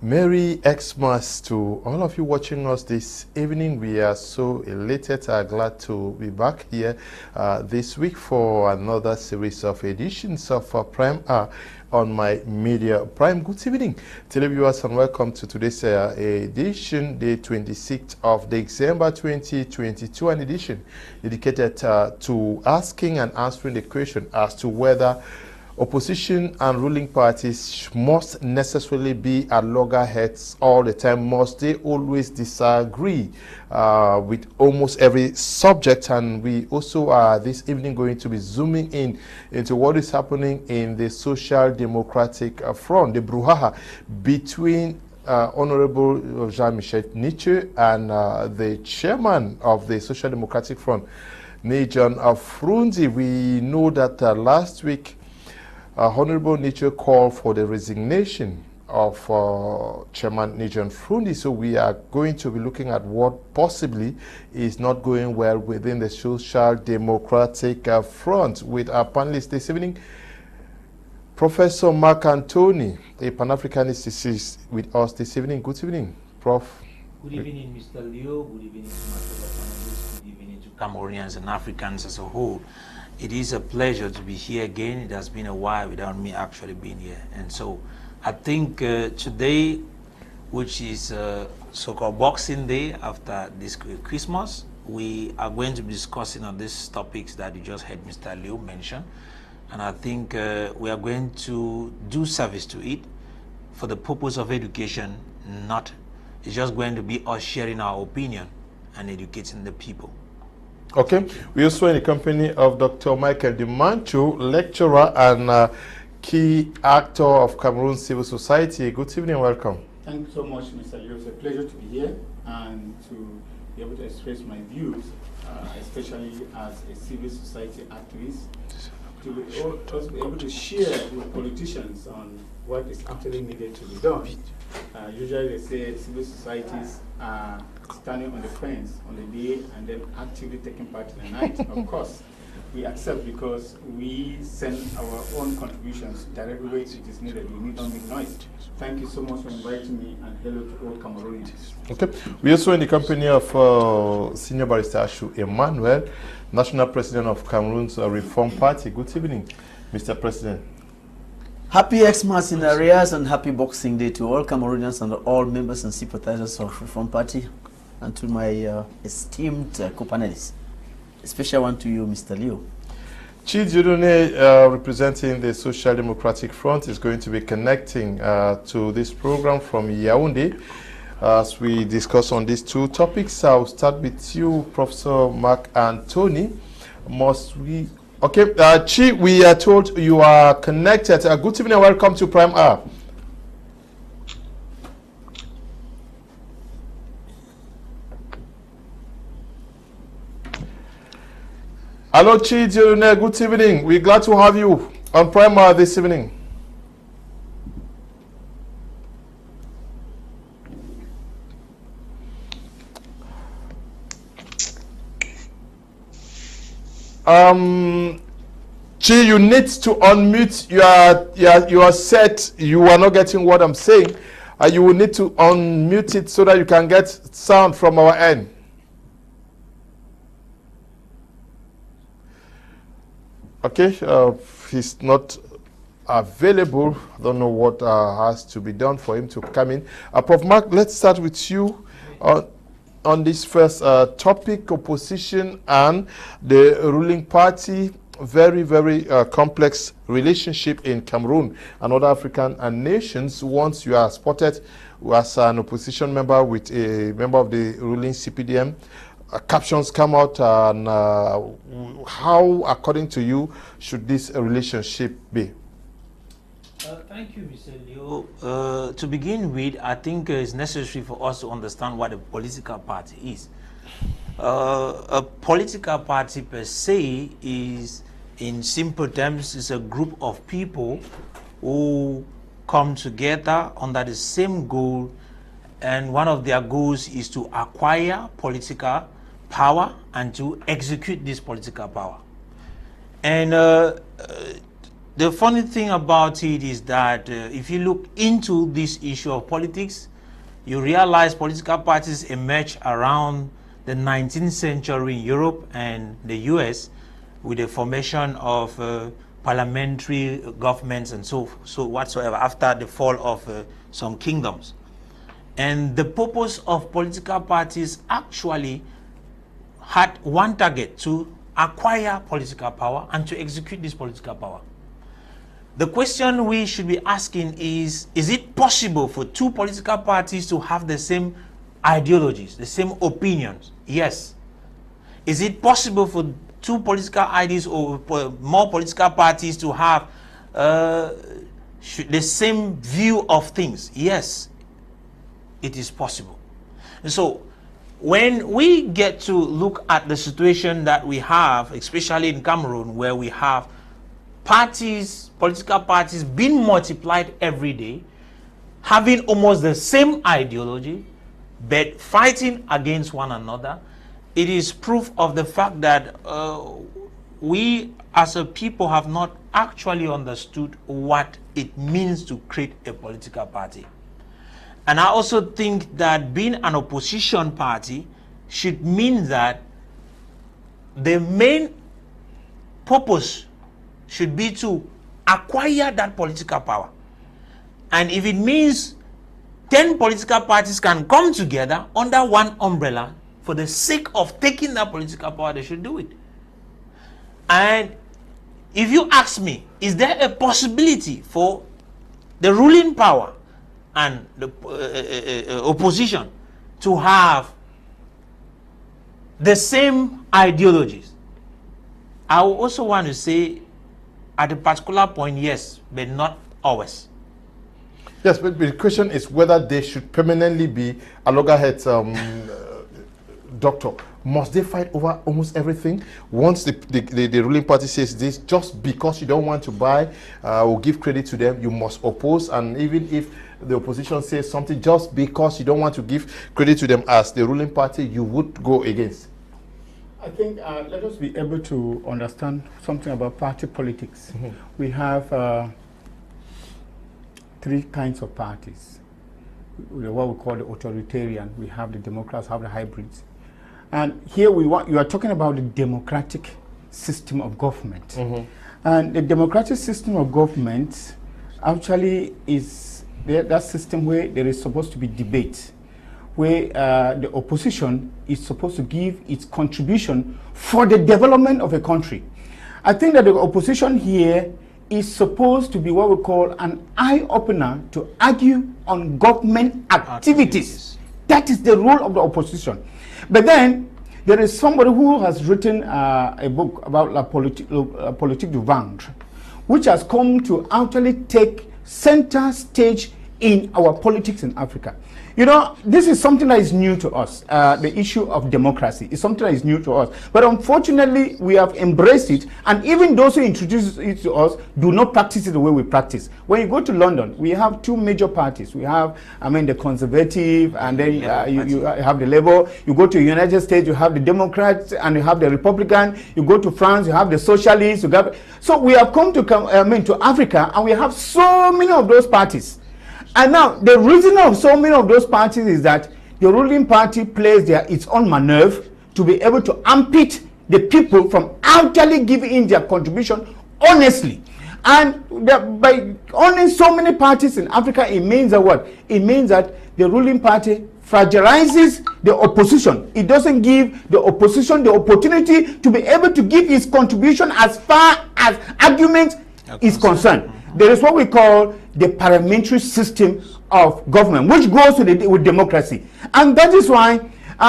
Merry Xmas to all of you watching us this evening. We are so elated, glad to be back here this week for another series of editions of Prime on my media Prime. Good evening, televiewers, and welcome to today's edition, the 26th of December 2022, an edition dedicated to asking and answering the question as to whether opposition and ruling parties must necessarily be at loggerheads all the time. Must they always disagree with almost every subject? And we also are this evening going to be zooming in into what is happening in the Social Democratic Front, the Brouhaha between Honorable Jean-Michel Nintcheu and the chairman of the Social Democratic Front, Nigerian Fru Ndi. We know that last week Honorable Nintcheu called for the resignation of Chairman Nigerian Fru Ndi. So we are going to be looking at what possibly is not going well within the Social Democratic Front with our panelists this evening. Professor Mark Anthony, a Pan-Africanist, is with us this evening. Good evening, Prof. Good evening, Mr. Leo. Good evening to my fellow panelists. Good evening to Cameroonians and Africans as a whole. It is a pleasure to be here again. It has been a while without me actually being here. And so I think today, which is so-called Boxing Day after this Christmas, we are going to be discussing on these topics that you just heard Mr. Leo mention. And I think we are going to do service to it for the purpose of education, not, it's just going to be us sharing our opinion and educating the people. Okay, we also in the company of Dr. Michael Ndimancho, lecturer and key actor of Cameroon Civil Society. Good evening, welcome. Thank you so much, Mr. Leo. It's a pleasure to be here and to be able to express my views, especially as a civil society activist, to be also be able to share with politicians on what is actually needed to be done. Usually they say civil societies are standing on the fence on the day and then actively taking part in the night. Of course, we accept because we send our own contributions directly where it is needed. We need not make noise. Thank you so much for inviting me, and hello to all Cameroonians. Okay, we also in the company of Senior Barrister Ashu Emmanuel, National President of Cameroon's Reform Party. Good evening, Mr. President. Happy Xmas in arrears and happy Boxing Day to all Cameroonians and all members and sympathizers of Reform Party, and to my esteemed co-panelists. A special one to you, Mr. Leo. Deudonne, representing the Social Democratic Front, is going to be connecting to this program from Yaoundé as we discuss on these two topics. I'll start with you, Professor Mark Anthony. Must we... Okay, Chi, we are told you are connected. Good evening and welcome to Prime R. Hello, Chi Deudonne, good evening. We're glad to have you on Prime R this evening. Chi, you need to unmute. You are set. You are not getting what I'm saying. You will need to unmute it so that you can get sound from our end. Okay, he's not available. I don't know what has to be done for him to come in. Prof. Mark, let's start with you on this first topic, opposition and the ruling party. Very, very complex relationship in Cameroon and other African nations. Once you are spotted as an opposition member with a member of the ruling CPDM, captions come out, and how, according to you, should this relationship be? Thank you, Mr. Leo. To begin with, I think it's necessary for us to understand what a political party is. A political party per se is, in simple terms, is a group of people who come together under the same goal, and one of their goals is to acquire political power and to execute this political power. And the funny thing about it is that if you look into this issue of politics, you realize political parties emerged around the 19th century in Europe and the US with the formation of parliamentary governments and so whatsoever after the fall of some kingdoms. And the purpose of political parties actually had one target: to acquire political power and to execute this political power. The question we should be asking is it possible for two political parties to have the same ideologies, the same opinions? Yes. Is it possible for two political ideas or more political parties to have the same view of things? Yes, it is possible. And so when we get to look at the situation that we have, especially in Cameroon, where we have parties, political parties being multiplied every day, having almost the same ideology, but fighting against one another, it is proof of the fact that we as a people have not actually understood what it means to create a political party. And I also think that being an opposition party should mean that the main purpose should be to acquire that political power. And if it means 10 political parties can come together under one umbrella for the sake of taking that political power, they should do it. And if you ask me, is there a possibility for the ruling power and the opposition to have the same ideologies? I also want to say at a particular point, yes, but not always. Yes, but the question is whether they should permanently be a loggerhead doctor. Must they fight over almost everything? Once the ruling party says this, just because you don't want to buy or give credit to them, you must oppose. And even if the opposition says something, just because you don't want to give credit to them as the ruling party, you would go against. I think let us be able to understand something about party politics. Mm-hmm. We have three kinds of parties. What we call the authoritarian, we have the Democrats, have the hybrids. And here you are talking about the democratic system of government. Mm-hmm. And the democratic system of government actually is that system where there is supposed to be debate, where the opposition is supposed to give its contribution for the development of a country. I think that the opposition here is supposed to be what we call an eye-opener to argue on government activities. That is the role of the opposition. But then there is somebody who has written a book about la politique du ventre, which has come to actually take center stage in our politics in Africa. You know, this is something that is new to us. The issue of democracy is something that is new to us. But unfortunately, we have embraced it. And even those who introduce it to us do not practice it the way we practice. When you go to London, we have two major parties. We have, the Conservative, and then you have the Labour. You go to the United States, you have the Democrats, and you have the Republican. You go to France, you have the Socialists. So we have come to Africa, and we have so many of those parties. And now, the reason of so many of those parties is that the ruling party plays its own maneuver to be able to impede the people from actually giving in their contribution honestly. And by owning so many parties in Africa, it means that what? It means that the ruling party fragilizes the opposition. It doesn't give the opposition the opportunity to be able to give its contribution as far as argument is concerned. There is what we call the parliamentary system of government, which goes with democracy. And that is why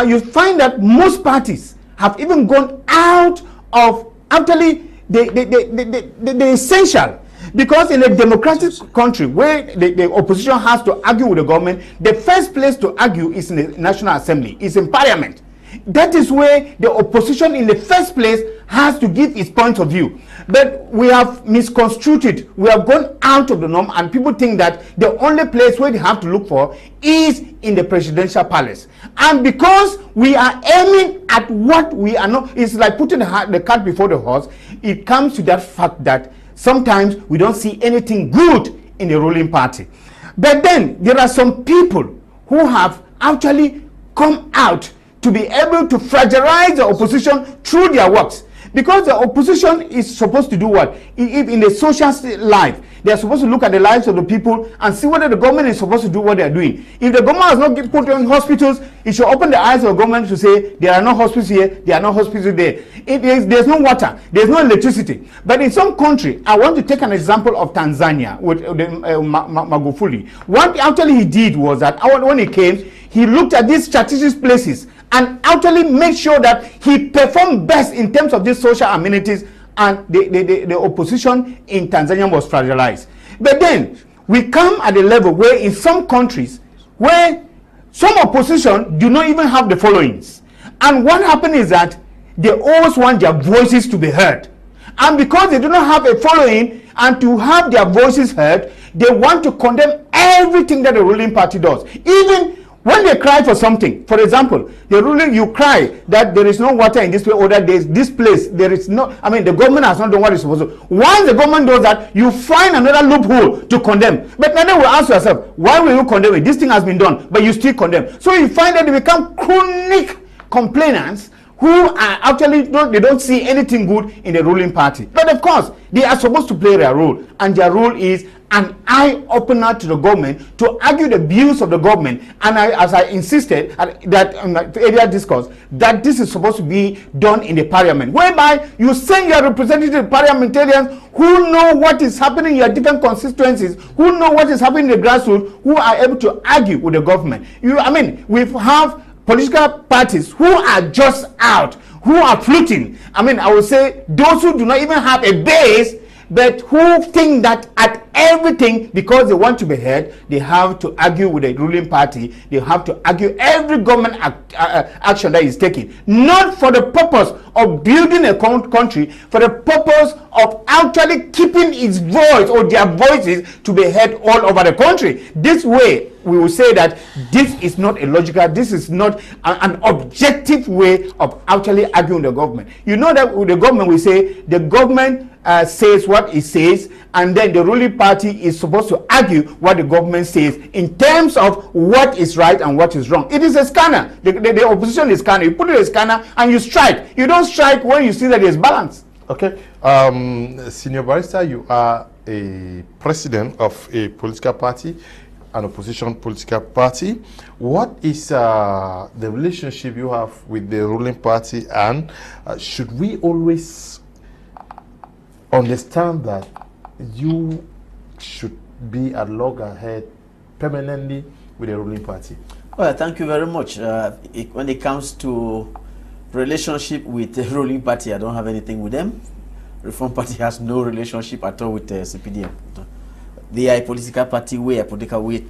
you find that most parties have even gone out of actually the essential. Because in a democratic country where the opposition has to argue with the government, the first place to argue is in the National Assembly, is in Parliament. That is where the opposition in the first place has to give its point of view. But we have misconstrued it. We have gone out of the norm, and people think that the only place where they have to look for is in the presidential palace. And because we are aiming at what we are not, it's like putting the cart before the horse. It comes to that fact that sometimes we don't see anything good in the ruling party. But then there are some people who have actually come out to be able to fragilize the opposition through their works. Because the opposition is supposed to do what? If in the social life, they are supposed to look at the lives of the people and see whether the government is supposed to do what they are doing. If the government has not put in hospitals, it should open the eyes of the government to say there are no hospitals here, there are no hospitals there. There's no water, there's no electricity. But in some country, I want to take an example of Tanzania with Magufuli. What actually he did was that when he came, he looked at these strategic places and actually made sure that he performed best in terms of these social amenities, and the opposition in Tanzania was fragilized. But then we come at a level where in some countries where some opposition do not even have the followings. And what happened is that they always want their voices to be heard. And because they do not have a following and to have their voices heard, they want to condemn everything that the ruling party does. Even when they cry for something, for example, you cry that there is no water in this place, or that this place, there is no, I mean, the government has not done what it's supposed to. Once the government does that, you find another loophole to condemn. But now we ask yourself, why will you condemn it? This thing has been done, but you still condemn. So you find that they become chronic complainants who are actually, they don't see anything good in the ruling party. But of course, they are supposed to play their role, and their role is an eye-opener to the government to argue the views of the government. And as I insisted that in my earlier discourse, that this is supposed to be done in the parliament, whereby you send your representative parliamentarians who know what is happening in your different constituencies, who know what is happening in the grassroots, who are able to argue with the government. We have political parties who are just out, who are fluting. I would say those who do not even have a base, but who think that at everything, because they want to be heard, they have to argue with the ruling party. They have to argue every government action that is taken, not for the purpose of building a country, for the purpose of actually keeping its voice or their voices to be heard all over the country. This way, we will say that this is not a logical, this is not an objective way of actually arguing the government. You know that with the government, we say the government says what it says, and then the ruling party is supposed to argue what the government says in terms of what is right and what is wrong. It is a scanner. The opposition is scanner. You put it in a scanner and you strike. You don't strike when you see that there's balance. Okay. Senior Barrister, you are a president of a political party, an opposition political party. What is the relationship you have with the ruling party, and should we always understand that you should be at loggerhead permanently with the ruling party? Well, thank you very much. When it comes to relationship with the ruling party, I don't have anything with them. Reform Party has no relationship at all with the CPDM. They are a political party, we are a political way.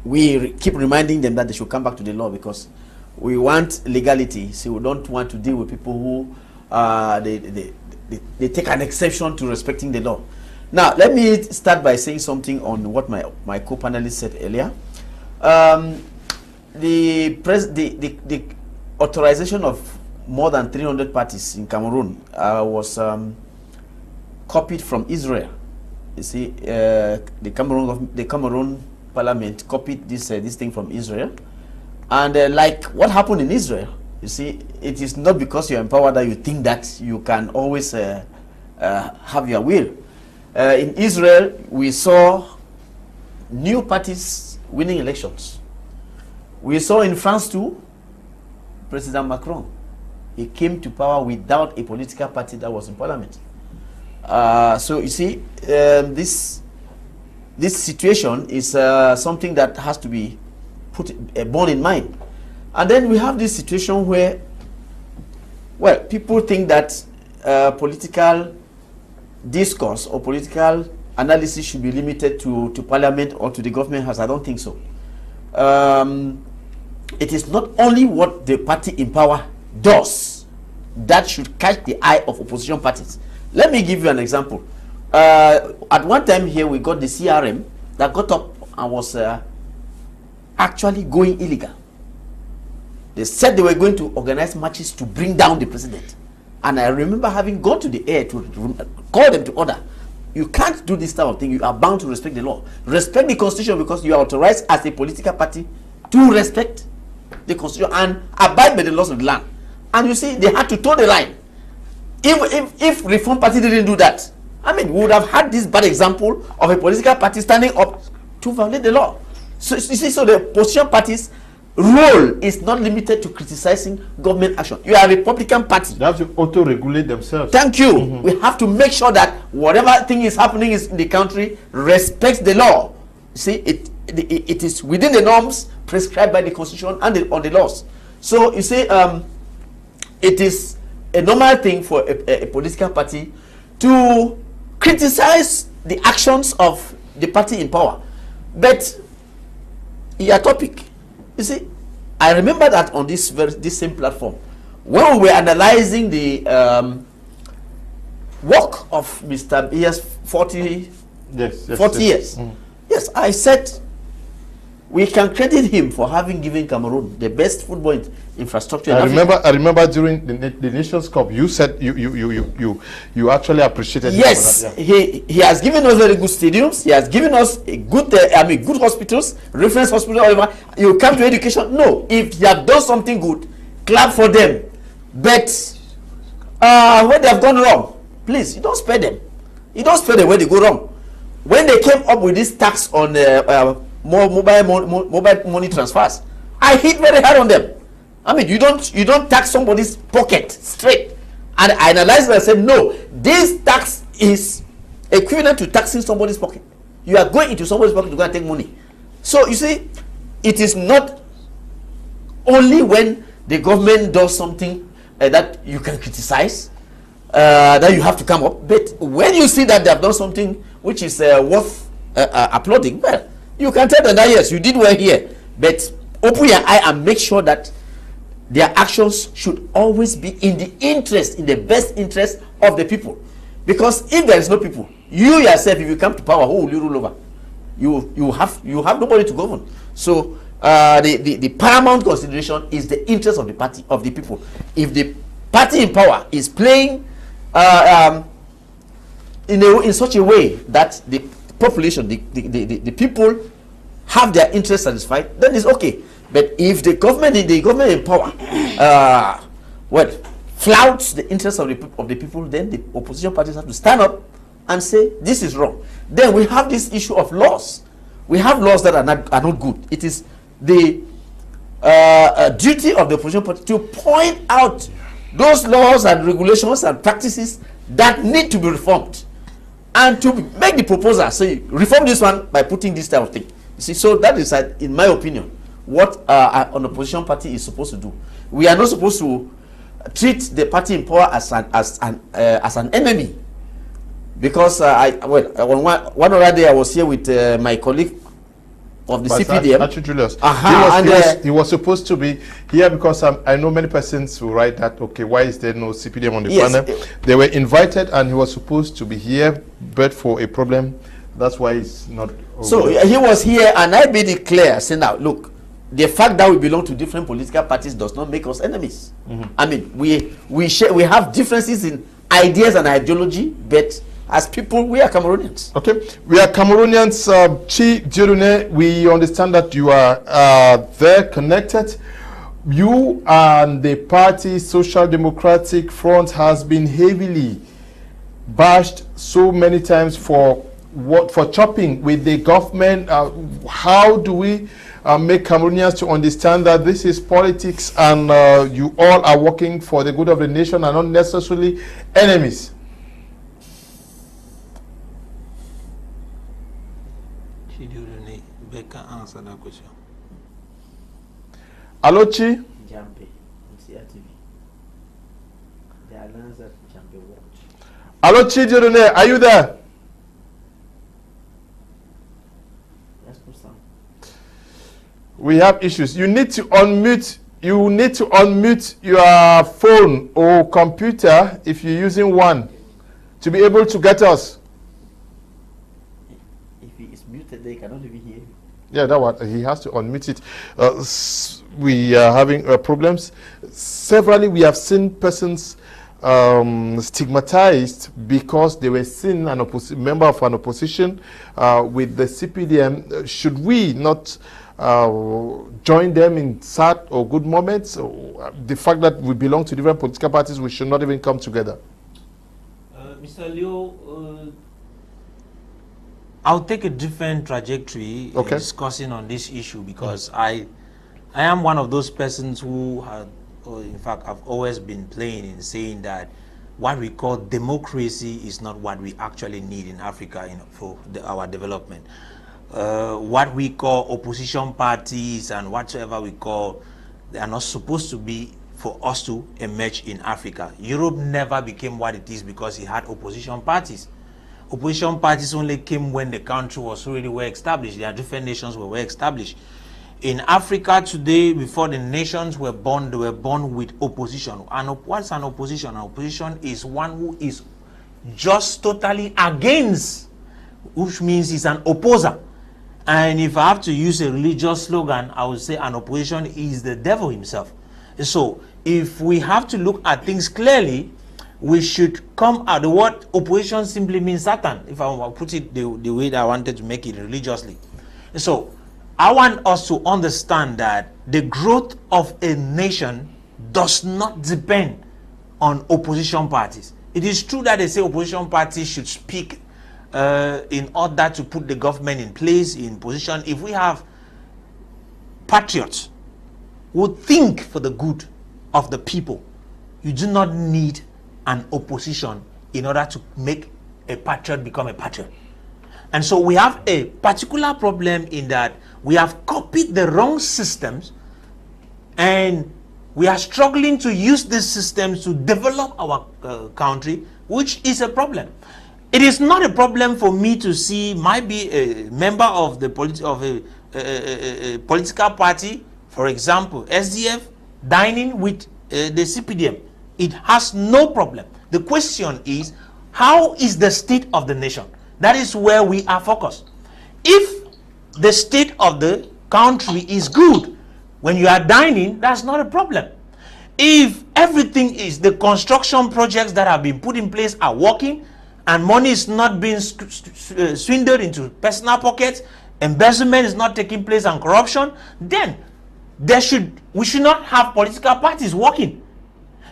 We keep reminding them that they should come back to the law, because we want legality. So we don't want to deal with people who they take an exception to respecting the law. Now, let me start by saying something on what my co-panelist said earlier. The authorization of more than 300 parties in Cameroon was copied from Israel. You see, the Cameroon Parliament copied this thing from Israel, and like what happened in Israel, you see, it is not because you're empowered that you think that you can always have your will. In Israel, we saw new parties winning elections. We saw in France too, President Macron, he came to power without a political party that was in parliament. So you see, this situation is something that has to be borne in mind. And then we have this situation where, well, people think that political discourse or political analysis should be limited to parliament or to the government house. I don't think so. It is not only what the party in power does that should catch the eye of opposition parties. Let me give you an example. At one time here, we got the CRM that got up and was actually going illegal. They said they were going to organize marches to bring down the president. And I remember having gone to the air to call them to order. You can't do this type of thing. You are bound to respect the law. Respect the constitution, because you are authorized as a political party to respect the constitution and abide by the laws of the land. And you see, they had to toe the line. If Reform Party didn't do that, I mean, we would have had this bad example of a political party standing up to violate the law. So you see, so the opposition parties' role is not limited to criticizing government action. You are a Republican Party. They have to auto-regulate themselves. Thank you. We have to make sure that whatever thing is happening in the country respects the law. See, it is within the norms prescribed by the Constitution and on the laws. So you see, it is a normal thing for a political party to criticize the actions of the party in power. But your topic, you see, I remember that on this same platform, when we were analyzing the work of Mr. Biya's 40 years, yes, I said we can credit him for having given Cameroon the best football infrastructure. I remember during the Nations Cup, you said you actually appreciated. Yes, him for that, he has given us very good stadiums. He has given us a good good hospitals, reference hospital, whatever. You come to education. No, if they have done something good, clap for them. But when they have gone wrong, please, you don't spare them. You don't spare them when they go wrong. When they came up with this tax on mobile money transfers, I hit very hard on them. I mean, you don't tax somebody's pocket straight. And I analyzed and I said, no, this tax is equivalent to taxing somebody's pocket. You are going into somebody's pocket to go and take money. So you see, it is not only when the government does something that you can criticize, that you have to come up. But when you see that they have done something which is worth applauding, well, you can tell them that yes, you did well here. But open your eye and make sure that their actions should always be in the best interest of the people. Because if there is no people, you yourself, if you come to power, who will you rule over? You have nobody to govern. So the paramount consideration is the interest of the party, of the people. If the party in power is playing in such a way that the population, the people have their interests satisfied, then it's okay. But if the government in power flouts the interests of the people, then the opposition parties have to stand up and say this is wrong. Then we have this issue of laws. We have laws that are not good. It is the duty of the opposition party to point out those laws and regulations and practices that need to be reformed, and to make the proposal say reform this one by putting this type of thing. You see, so that is, in my opinion, what an opposition party is supposed to do. We are not supposed to treat the party in power as an enemy, because on one other day I was here with my colleague of the CPDM. He was supposed to be here because I know many persons who write that, okay, why is there no CPDM on the panel? They were invited and he was supposed to be here, but for a problem, that's why it's not. So he was here and I made it clear, saying, now look, the fact that we belong to different political parties does not make us enemies. I mean, we have differences in ideas and ideology, but as people, we are Cameroonians. Okay, we are Cameroonians. Chi Deudonne, we understand that you are there connected. You and the party Social Democratic Front has been heavily bashed so many times for chopping with the government. How do we make Cameroonians to understand that this is politics and you all are working for the good of the nation and not necessarily enemies? Becca answer that question. Hello, Chi. Jambe, TV. The Alliance at Jambe Watch. Hello, Chi Deudonne, are you there? Yes, Sam. We have issues. You need to unmute. You need to unmute your phone or computer if you're using one to be able to get us. If he is muted, they cannot even hear you. Yeah, that one. He has to unmute it. We are having problems. Severally, we have seen persons stigmatized because they were seen an member of an opposition with the CPDM. Should we not join them in sad or good moments? The fact that we belong to different political parties, we should not even come together. Mr. Leo, I'll take a different trajectory in discussing on this issue, because I am one of those persons who have, in fact, I've always been playing in saying that what we call democracy is not what we actually need in Africa for our development. What we call opposition parties and whatsoever we call, they are not supposed to be for us to emerge in Africa. Europe never became what it is because it had opposition parties. Opposition parties only came when the country was already well established. There are different nations were well established. In Africa today, before the nations were born, they were born with opposition. And what's an opposition? An opposition is one who is just totally against, which means he's an opposer. And if I have to use a religious slogan, I would say an opposition is the devil himself. So if we have to look at things clearly, we should come out. The word opposition simply means Satan, if I put it the way that I wanted to make it religiously. So I want us to understand that the growth of a nation does not depend on opposition parties. It is true that they say opposition parties should speak in order to put the government in place, in position. If we have patriots who think for the good of the people, you do not need an opposition in order to make a patriot become a patriot. And so we have a particular problem in that we have copied the wrong systems, and we are struggling to use these systems to develop our country, which is a problem. It is not a problem for me to see, might be a member of the political party, for example, SDF, dining with the CPDM. It has no problem. The question is, how is the state of the nation? That is where we are focused. If the state of the country is good, when you are dining, that's not a problem. If everything is, the construction projects that have been put in place are working, and money is not being swindled into personal pockets, embezzlement is not taking place, and corruption, then we should not have political parties working.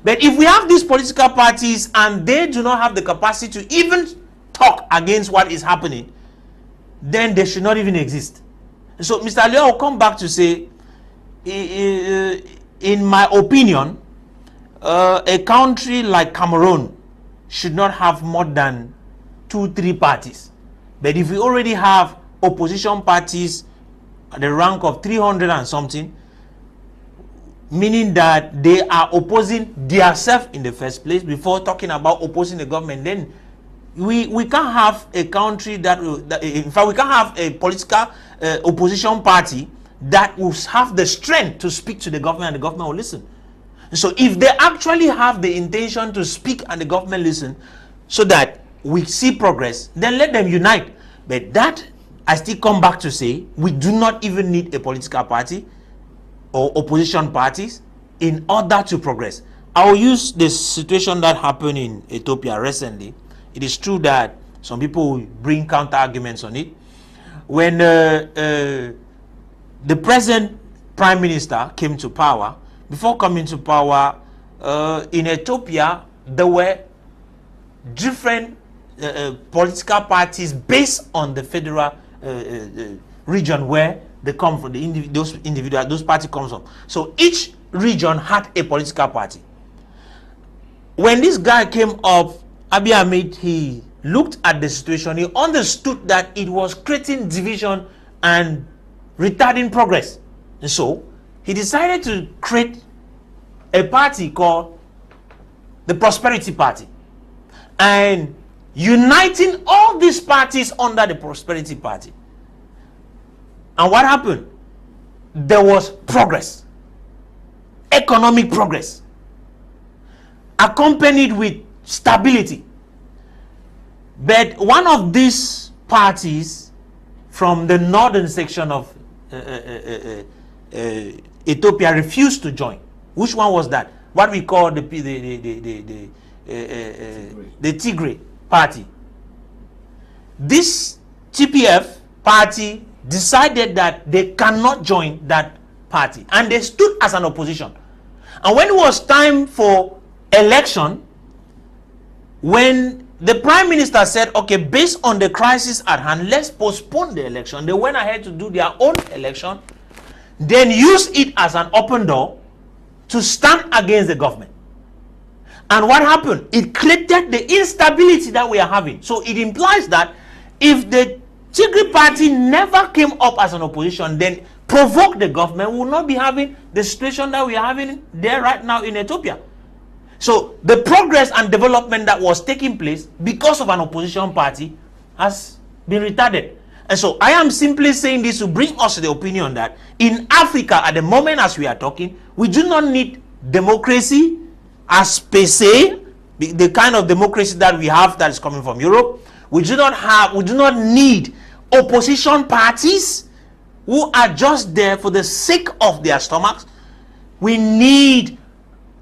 But if we have these political parties and they do not have the capacity to even talk against what is happening, then they should not even exist. So Mr. Leo will come back to say, in my opinion, a country like Cameroon should not have more than 2-3 parties. But if we already have opposition parties at the rank of 300 and something, meaning that they are opposing themselves in the first place before talking about opposing the government, then we can't have a country in fact, we can't have a political opposition party that will have the strength to speak to the government and the government will listen. So if they actually have the intention to speak and the government listen so that we see progress, then let them unite. But that, I still come back to say, we do not even need a political party or opposition parties in order to progress. I will use the situation that happened in Ethiopia recently. It is true that some people will bring counter arguments on it. When the present prime minister came to power, before coming to power, in Ethiopia, there were different political parties based on the federal region where they come from, those parties come from. So each region had a political party. When this guy came up, Abiy Ahmed, he looked at the situation, he understood that it was creating division and retarding progress. And so he decided to create a party called the Prosperity Party, and uniting all these parties under the Prosperity Party. And what happened? There was progress, economic progress, accompanied with stability. But one of these parties from the northern section of Ethiopia refused to join. Which one was that? What we call the the Tigray party. This TPF party decided that they cannot join that party, and they stood as an opposition. And when it was time for election, when the prime minister said, okay, based on the crisis at hand, let's postpone the election, they went ahead to do their own election, then used it as an open door to stand against the government. And what happened? It created the instability that we are having. So it implies that if the Tigray party never came up as an opposition, then provoked the government, we will not be having the situation that we are having there right now in Ethiopia. So the progress and development that was taking place because of an opposition party has been retarded. And so I am simply saying this to bring us to the opinion that in Africa at the moment as we are talking, we do not need democracy as per se, the kind of democracy that we have that is coming from Europe. We do not need opposition parties who are just there for the sake of their stomachs. We need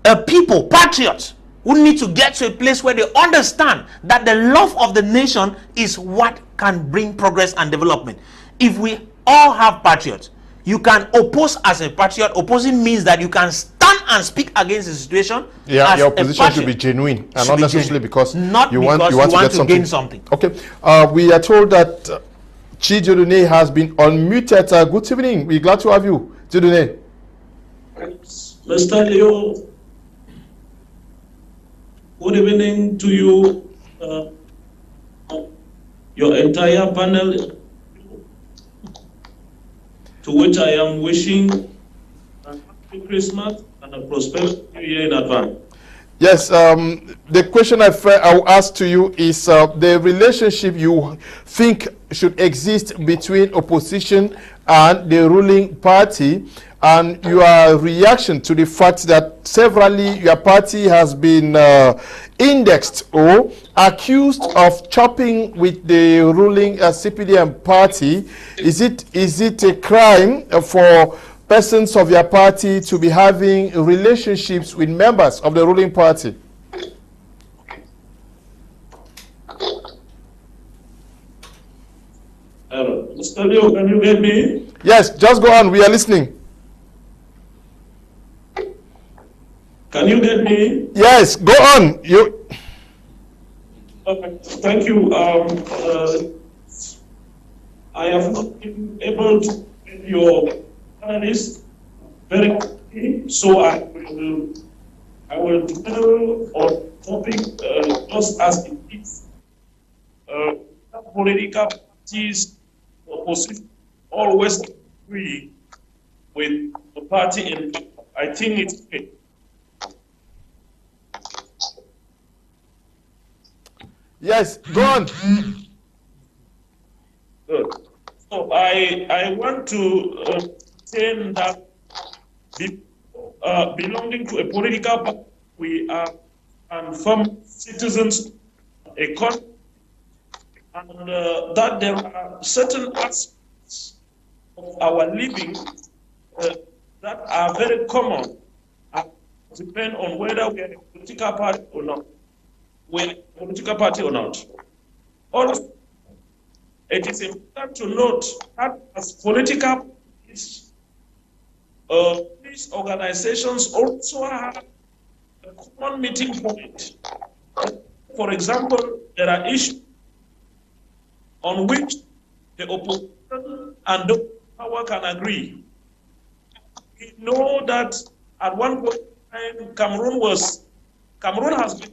a people, patriots, who need to get to a place where they understand that the love of the nation is what can bring progress and development. If we all have patriots, you can oppose as a patriot. Opposing means that you can stand and speak against the situation. Yeah, your opposition should be genuine and not necessarily because you want to gain something. Okay, we are told that Deudonne has been unmuted. Good evening. We're glad to have you, Deudonne. Mr. Leo, good evening to you, your entire panel, to which I am wishing a happy Christmas and a prosperous New Year in advance. Yes, the question I will ask to you is the relationship you think should exist between opposition and the ruling party, and your reaction to the fact that severally your party has been indexed or accused of chopping with the ruling CPDM party. Is it a crime for persons of your party to be having relationships with members of the ruling party? Mr. Leo, can you get me? Yes, just go on. We are listening. Can you get me? Yes, go on. You. Thank you. I have not been able to get your panelists very quickly, so I will dwell on topic just as it is. Political parties, opposition, always agree with the party in. I think it's okay. Yes, go on. Good. So I want to say that belonging to a political party, we are informed citizens, a country, and that there are certain aspects of our living that are very common, depend on whether we are a political party or not. Also, it is important to note that as political parties, these organizations also have a common meeting point. For example, there are issues on which the opposition and the power can agree. We know that at one point in time, Cameroon has been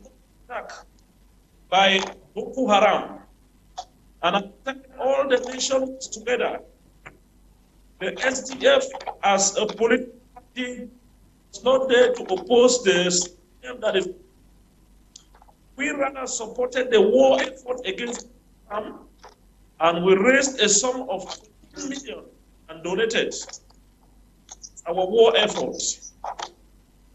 attacked by Boko Haram, and attacked all the nations together. The SDF, as a political party, is not there to oppose the system that is. We rather supported the war effort against Haram, and we raised a sum of 10 million and donated our war efforts.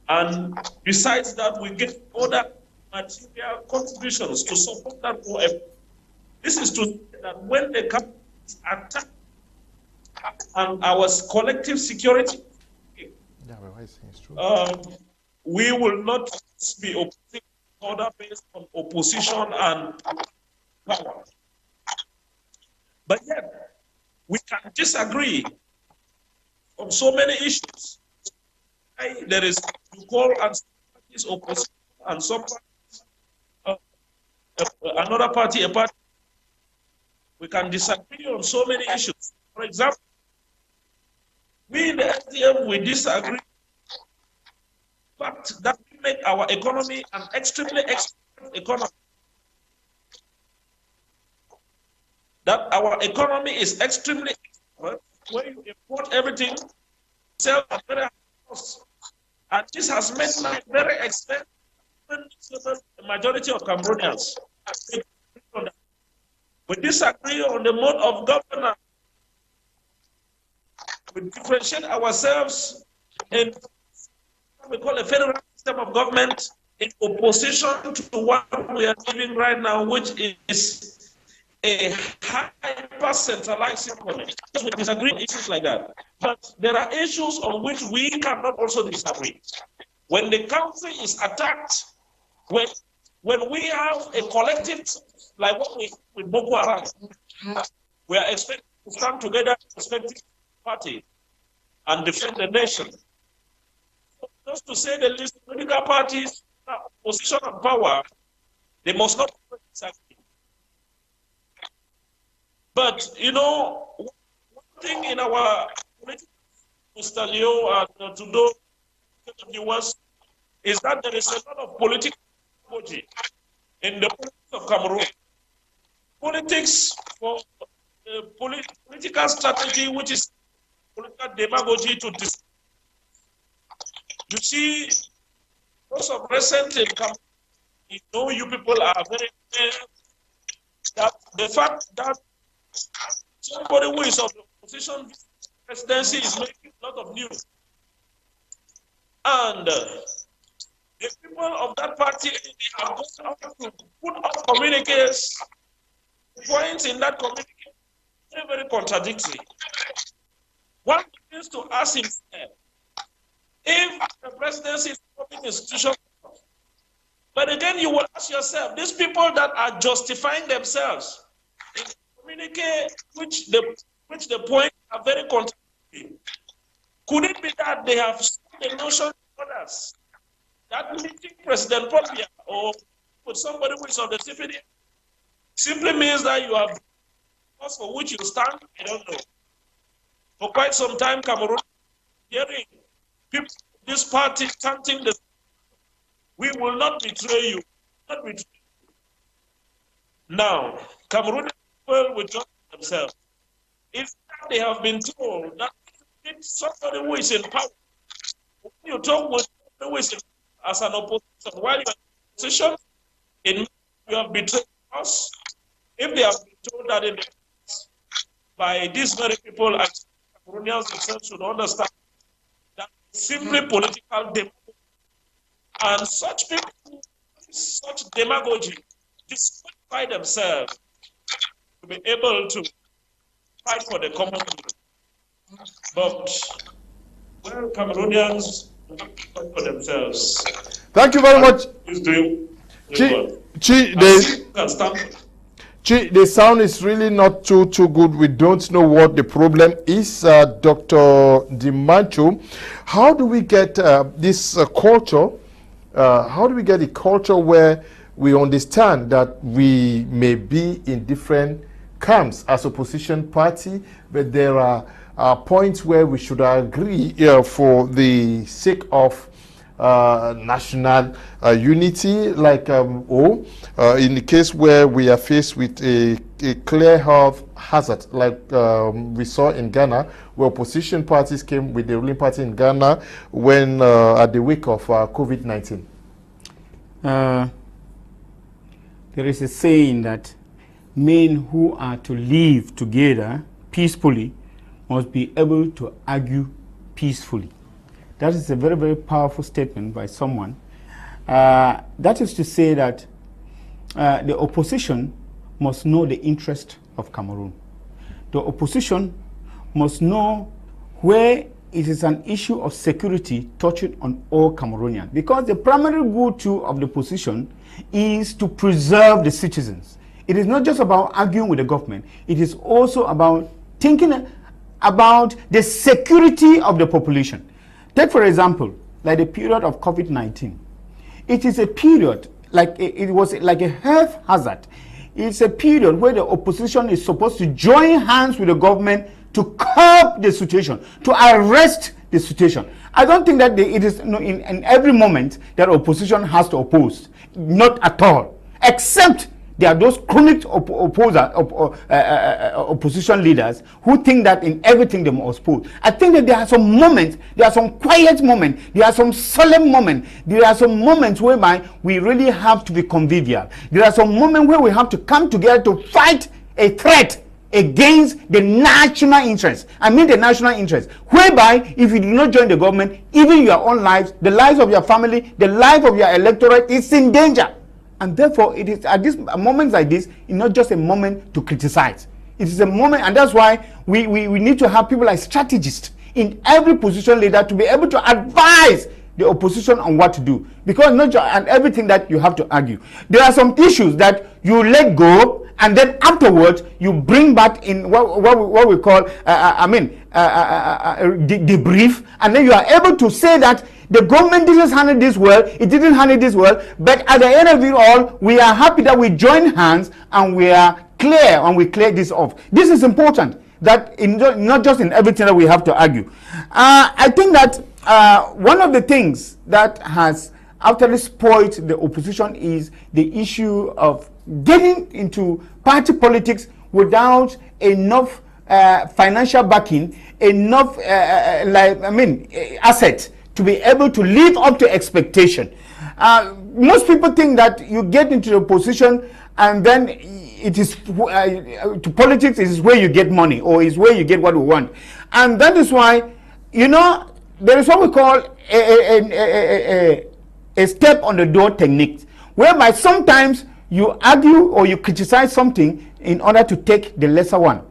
And besides that, we get other material contributions to support that war effort. This is to say that when the country is attacked and our collective security, we will not be opposing order based on opposition and power. But yet, we can disagree on so many issues. There is, you call and parties opposition, and some parties, another party, a party. We can disagree on so many issues. For example, we in the SDF, we disagree but that we make our economy an extremely expensive economy. That our economy is extremely expensive when you import everything, sell at very high cost. And this has made life very expensive for the majority of Cambodians. We disagree on the mode of governance. We differentiate ourselves in what we call a federal system of government in opposition to what we are living right now, which is a hyper-centralized system. We disagree on issues like that. But there are issues on which we cannot also disagree. When the country is attacked, when we have a collective, like what we with Boko Haram, we are expected to stand together as respective party and defend the nation. So just to say the least, political parties, position of power, they must not disagree. But, you know, one thing in our political, Mr. Leo and Deudonne, viewers, is that there is a lot of political demagogy in the politics of Cameroon. Politics for political strategy, which is political demagogy to this. You see, most of recent in Cameroon, you know, you people are very clear that the fact that somebody who is of the opposition presidency is making a lot of news. And the people of that party, they have gone out to put out communiques, points in that communique, very, very contradictory. One begins to ask himself, if the presidency is an institution, but again you will ask yourself, these people that are justifying themselves in the communique, which the points are very contradictory, could it be that they have the notion of others that meeting President Prof or with somebody who is on the CPD simply means that you have cause for which you stand? I don't know. For quite some time, Cameroon hearing people of this party chanting the "We will not betray you, not betray you." Now, Cameroonian people will judge themselves. If they have been told that somebody who is in power, when you talk with somebody who is in power as an opposition, while you are in opposition, you have betrayed us. If they have been told that in the past by these very people, as Cameroonians themselves should understand that simply political demagogy. And such people, such demagogy, disqualify themselves to be able to fight for the common good. But, well, Cameroonians fight for themselves. Thank you very much. He's doing the sound is really not too good. We don't know what the problem is. Dr. Ndimancho, how do we get this culture? How do we get a culture where we understand that we may be in different camps as opposition party, but there are points where we should agree for the sake of national unity, like in the case where we are faced with a clear health hazard, like we saw in Ghana, where opposition parties came with the ruling party in Ghana when at the wake of COVID-19. There is a saying that men who are to live together peacefully must be able to argue peacefully. That is a very, very powerful statement by someone. That is to say that the opposition must know the interest of Cameroon. The opposition must know where it is an issue of security touching on all Cameroonians, because the primary goal too of the position is to preserve the citizens. It is not just about arguing with the government, it is also about thinking about the security of the population. Take for example, like the period of COVID-19. It is a period, like it was like a health hazard. It's a period where the opposition is supposed to join hands with the government to curb the situation, to arrest the situation. I don't think that it is in every moment that opposition has to oppose. Not at all. Except there are those chronic opposition leaders who think that in everything they must oppose. I think that there are some moments, there are some quiet moments, there are some solemn moments, there are some moments whereby we really have to be convivial. There are some moments where we have to come together to fight a threat against the national interest. I mean the national interest, whereby if you do not join the government, even your own lives, the lives of your family, the life of your electorate is in danger. And therefore, it is at moments like this, it's not just a moment to criticize. It is a moment, and that's why we need to have people like strategists in every position leader to be able to advise the opposition on what to do. Because not just and everything that you have to argue. There are some issues that you let go, and then afterwards you bring back in what we call debrief, and then you are able to say that the government didn't handle this well, it didn't handle this well, but at the end of it all, we are happy that we join hands and we are clear, and we clear this off. This is important, that not just in everything that we have to argue. I think that one of the things that has actually spoiled the opposition is the issue of getting into party politics without enough financial backing, enough assets to be able to live up to expectation. Most people think that you get into the position and then it is to politics is where you get money, or is where you get what we want. And that is why, there is what we call a step on the door technique, whereby sometimes you argue or you criticize something in order to take the lesser one.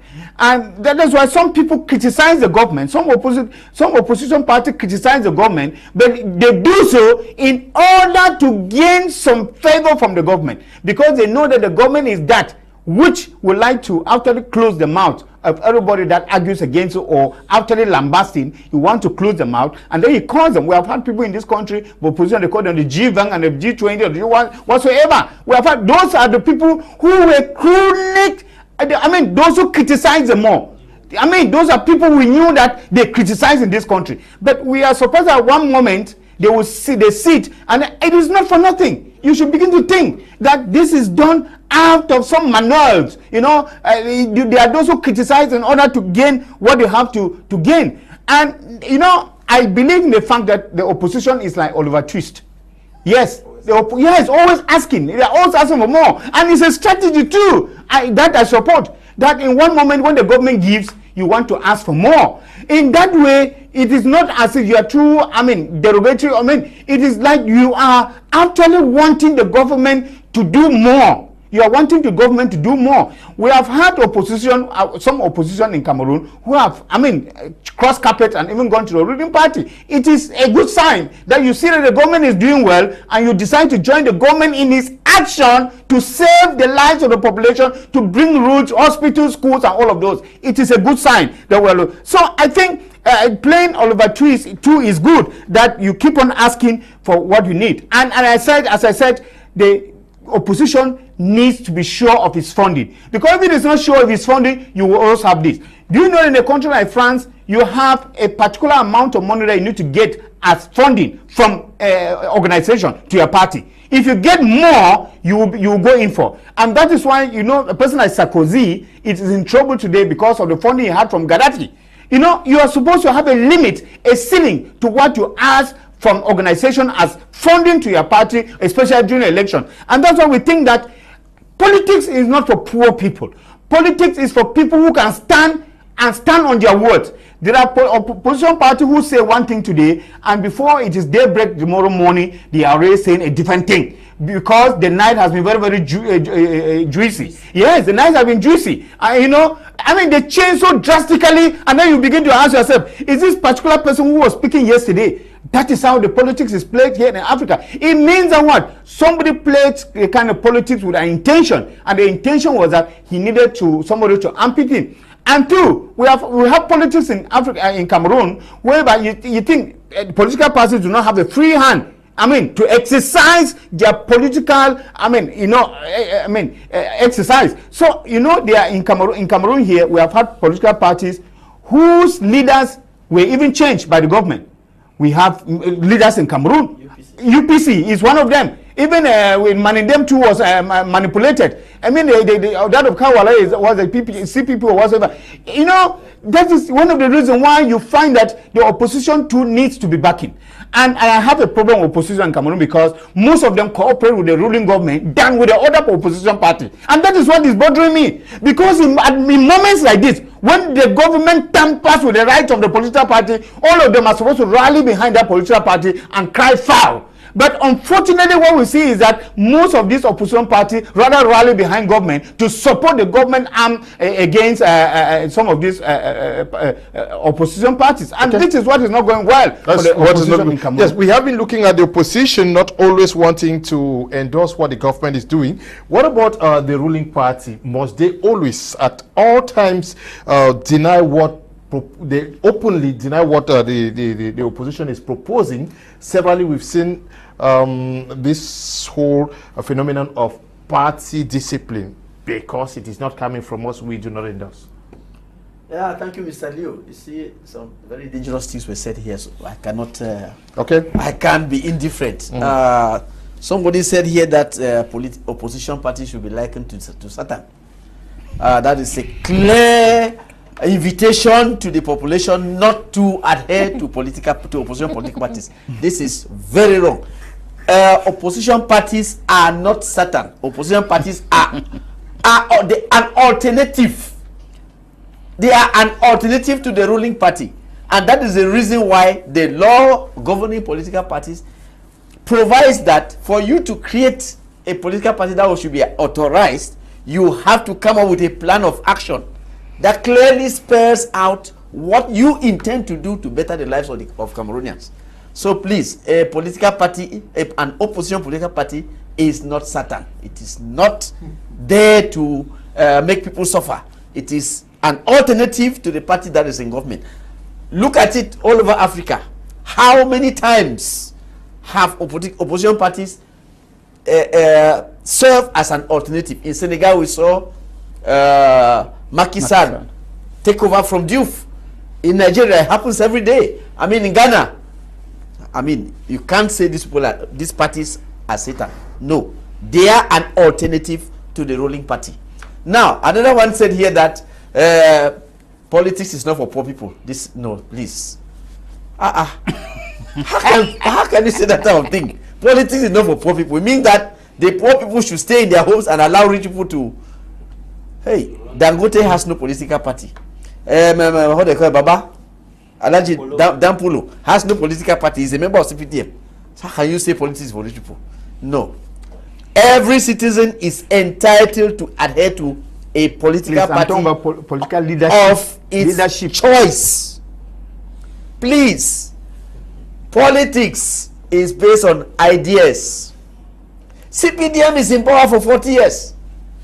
And that is why some people criticize the government, some opposition party criticize the government, but they do so in order to gain some favor from the government, because they know that the government is that which would like to actually close the mouth of everybody that argues against it, or actually lambasting. You want to close them out, and then he calls them. We have had people in this country, opposition, they call them the G-Vang and the G20 or the whatsoever. We have had, those are the people who were chronic. Those who criticize them more. Those are people we knew that they criticize in this country. But we are supposed at one moment they will see the seat, and it is not for nothing. You should begin to think that this is done out of some manuals. There are those who criticize in order to gain what they have to gain. And I believe in the fact that the opposition is like Oliver Twist. Yes. Yes, always asking. They are always asking for more, and it's a strategy too. That I support. That in one moment when the government gives, you want to ask for more. In that way, it is not as if you are too, derogatory. It is like you are actually wanting the government to do more. You are wanting the government to do more. We have had opposition, some opposition in Cameroon who have, crossed carpet and even gone to the ruling party. It is a good sign that you see that the government is doing well, and you decide to join the government in its action to save the lives of the population, to bring roads, hospitals, schools, and all of those. It is a good sign that we're. So I think playing Oliver Twist too is good, that you keep on asking for what you need. And as I said, the opposition needs to be sure of its funding, because if it is not sure of its funding, you will also have this. Do you know in a country like France, you have a particular amount of money that you need to get as funding from organization to your party? If you get more, you will go in for. And that is why, a person like Sarkozy, it is in trouble today because of the funding he had from Gaddafi. You are supposed to have a limit, a ceiling to what you ask from organization as funding to your party, especially during the election. And that's why we think that politics is not for poor people. Politics is for people who can stand on their words. There are opposition parties who say one thing today, and before it is daybreak tomorrow morning, they are already saying a different thing. because the night has been very, very juicy. Yes, the night has been juicy. You know, I mean, they change so drastically, and then you begin to ask yourself, is this particular person who was speaking yesterday? That is how the politics is played here in Africa. It means that what? Somebody played a kind of politics with an intention, and the intention was that he needed somebody to amputate him. And two, we have politics in Africa, in Cameroon, whereby you think political parties do not have a free hand, I mean, to exercise their political, exercise. So, you know, they are in Cameroon here, we have had political parties whose leaders were even changed by the government. We have leaders in Cameroon. UPC is one of them. Even when Nintcheu was manipulated. I mean, that of Kawala was a CPP or whatever. You know, that is one of the reasons why you find that the opposition too needs to be backing. And I have a problem with opposition in Cameroon because most of them cooperate with the ruling government than with the other opposition party. And that is what is bothering me. Because in moments like this, when the government tampers with the rights of the political party, all of them are supposed to rally behind that political party and cry foul. But unfortunately, what we see is that most of these opposition parties rather rally behind government to support the government arm against some of these opposition parties. And this is what is not going well for the opposition in Cameroon. Yes, we have been looking at the opposition not always wanting to endorse what the government is doing. What about the ruling party? Must they always, at all times, deny what they openly deny what the opposition is proposing? Severally, we've seen this whole phenomenon of party discipline. Because it is not coming from us, we do not endorse. Yeah, thank you, Mr. Leo. You see, some very dangerous things were said here, so I cannot. I can't be indifferent. Somebody said here that opposition parties should be likened to Satan. That is a clear invitation to the population not to adhere to opposition political parties. This is very wrong. Opposition parties are not Satan. Opposition parties are an alternative. They are an alternative to the ruling party, and that is the reason why the law governing political parties provides that for you to create a political party that should be authorized, you have to come up with a plan of action that clearly spells out what you intend to do to better the lives of Cameroonians. So please, a political party, an opposition political party is not Satan. It is not there to make people suffer. It is an alternative to the party that is in government. Look at it all over Africa. How many times have opposition parties served as an alternative? In Senegal, we saw Macky Sall take over from Diouf. In Nigeria, it happens every day. I mean, in Ghana, I mean, you can't say these parties are Satan. No, they are an alternative to the ruling party. Now, another one said here that politics is not for poor people. No, please. How can you say that type of thing? Politics is not for poor people. It means that the poor people should stay in their homes and allow rich people to. Hey, Dangote has no political party. How they call it, Baba? Alaji Dampulo has no political party. He's a member of CPTM. So how can you say politics is for rich people? No. Every citizen is entitled to adhere to a political party political leadership of its choice. Please, politics is based on ideas. CPDM is in power for 40 years,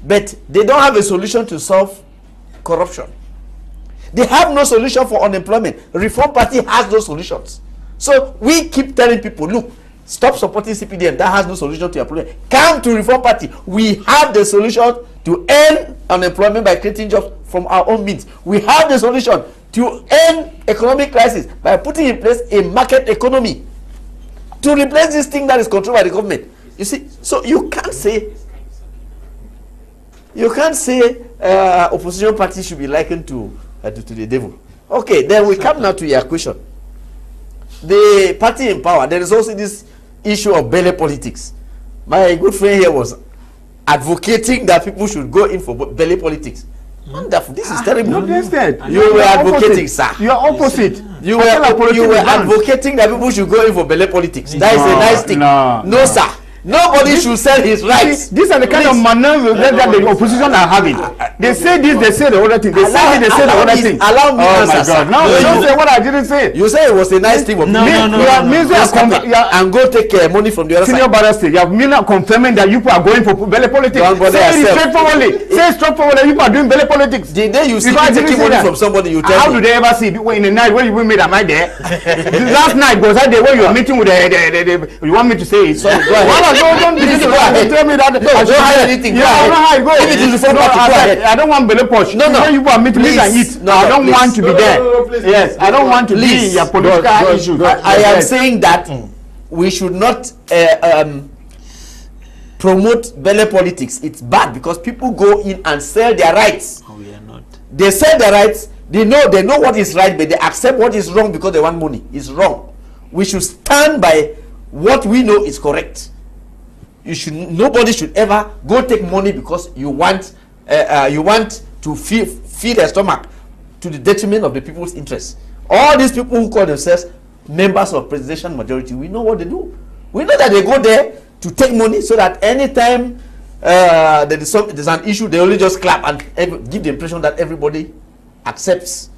but they don't have a solution to solve corruption. They have no solution for unemployment. Reform Party has no solutions. So we keep telling people, look, stop supporting CPDM. That has no solution to your problem. Come to Reform Party. We have the solution to end unemployment by creating jobs from our own means. We have the solution to end economic crisis by putting in place a market economy to replace this thing that is controlled by the government. You see, so you can't say opposition parties should be likened to the devil. Okay, then we come now to your question. The party in power, there is also this issue of belly politics. My good friend here was advocating that people should go in for belly politics. Wonderful. This is terrible. You were advocating, sir. You are opposite. You were advocating that people should go in for belly politics. That is a nice thing. No, sir. Nobody should sell his rights. These are the kind of maneuver that the opposition are having. They say this, they say the other thing. They say this, they say the other thing. Allow me oh answer, my God! No, don't say what I didn't say. You say it was a nice thing. And go take money from the other Senior side. Bar state, you have me not confirming that you people are going for belly politics. Say it straightforwardly. Say straightforwardly that you people are doing belly politics. The day you see me taking money from somebody, you tell how me. do they ever see it? In the night when you made, am I there? Last night was that day when you were meeting with the you want me to say it? Sorry, go ahead. Don't tell me that. No, don't hide anything. Yeah, I don't hide. Go ahead. If it is the I don't want belly posh. No. When you people are meeting me and eat, I don't want to be there. Yes, I don't want to be in your political issues. I am saying that we should not promote belly politics. It's bad because people go in and sell their rights. Oh, we are not. They sell their rights. They know what is right, but they accept what is wrong because they want money. It's wrong. We should stand by what we know is correct. Nobody should ever go take money because you want to feed their stomach to the detriment of the people's interests. All these people who call themselves members of presidential majority, we know what they do. We know that they go there to take money so that anytime there's an issue, they only just clap and give the impression that everybody accepts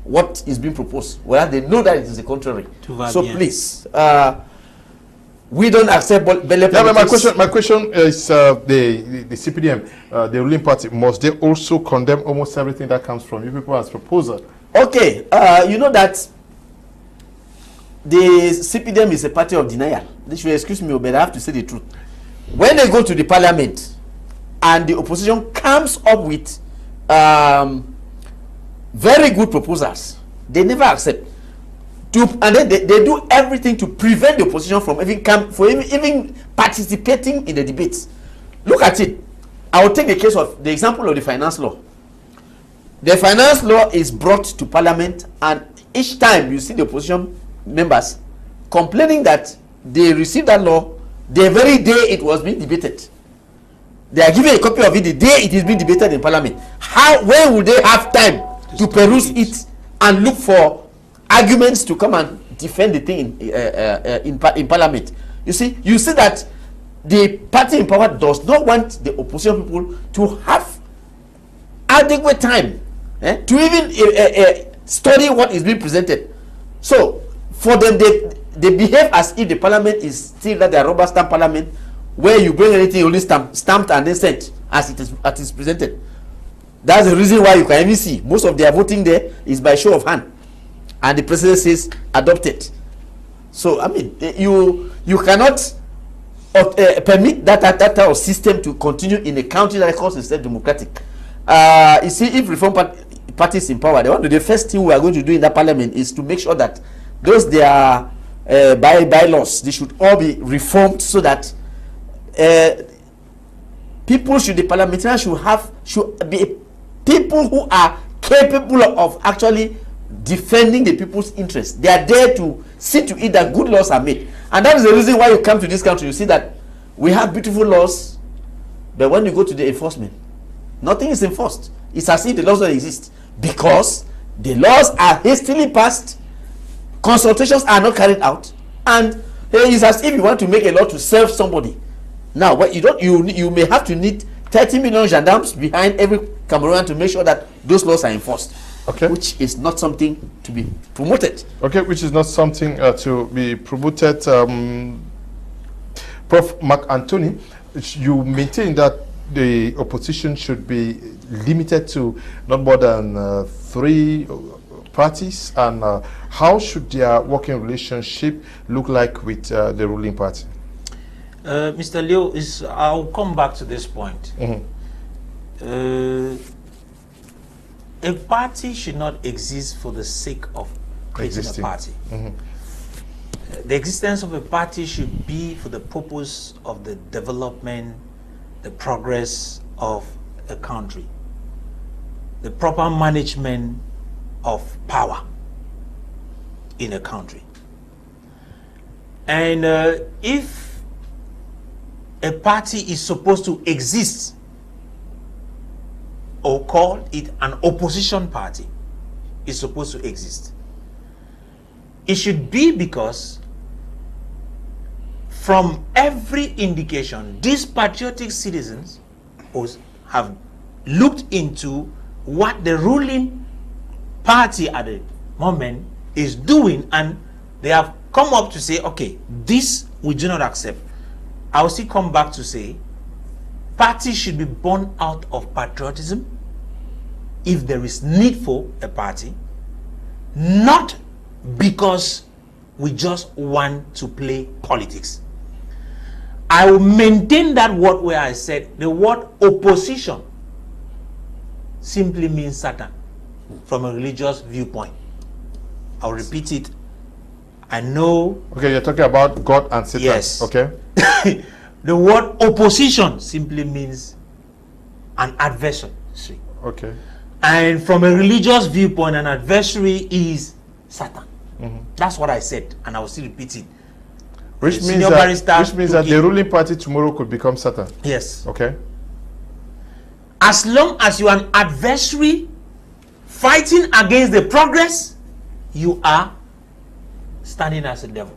what is being proposed, whereas they know that it is the contrary. So please, we don't accept belly politics. But my question is the CPDM, the ruling party, must they also condemn almost everything that comes from you people as proposal? Okay, you know that the CPDM is a party of denial. They should excuse me, but I have to say the truth. When they go to the parliament and the opposition comes up with very good proposals, they never accept. And then they do everything to prevent the opposition from even participating in the debates. Look at it. I will take the example of the finance law. The finance law is brought to parliament, and each time you see the opposition members complaining that they received that law the very day it was being debated. They are given a copy of it the day it is being debated in parliament. When will they have time to peruse it and look for arguments to come and defend the thing in parliament? You see that the party in power does not want the opposition people to have adequate time to even study what is being presented. So for them, they behave as if the parliament is still that their rubber stamp parliament, where you bring anything only stamped and then sent as it is presented. That's the reason why you can even see most of their voting there is by show of hand, and the president says adopted. So I mean, you cannot permit that type of system to continue in a country that calls itself democratic. You see, if reform parties in power, the first thing we are going to do in that parliament is to make sure that those their bylaws, they should all be reformed so that the parliamentarians should be people who are capable of actually defending the people's interests. They are there to see to it that good laws are made. And that is the reason why you come to this country, you see that we have beautiful laws, but when you go to the enforcement, nothing is enforced. It's as if the laws don't exist, because the laws are hastily passed, consultations are not carried out, and it's as if you want to make a law to serve somebody. Now, what you may have to need 30 million gendarmes behind every Cameroonian to make sure that those laws are enforced. Okay. Which is not something to be promoted. Okay, which is not something to be promoted. Prof. Mark Anthony, you maintain that the opposition should be limited to not more than 3 parties, and how should their working relationship look like with the ruling party? Mr. Leo, I'll come back to this point. A party should not exist for the sake of creating a party. The existence of a party should be for the purpose of the development, the progress of a country, the proper management of power in a country. And if a party is supposed to exist, or call it an opposition party, is supposed to exist, it should be because from every indication, these patriotic citizens have looked into what the ruling party at the moment is doing, and they have come up to say, okay, this we do not accept. I will still come back to say, parties should be born out of patriotism if there is need for a party, not because we just want to play politics. I will maintain that word where I said the word opposition simply means Satan from a religious viewpoint. I'll repeat it. I know. Okay, you're talking about God and Satan. Yes. Okay. The word opposition simply means an adversary. Okay. And from a religious viewpoint, an adversary is Satan. That's what I said, and I will still repeat it. Which means that the ruling party tomorrow could become Satan. Yes. Okay. As long as you are an adversary fighting against the progress, you are standing as a devil.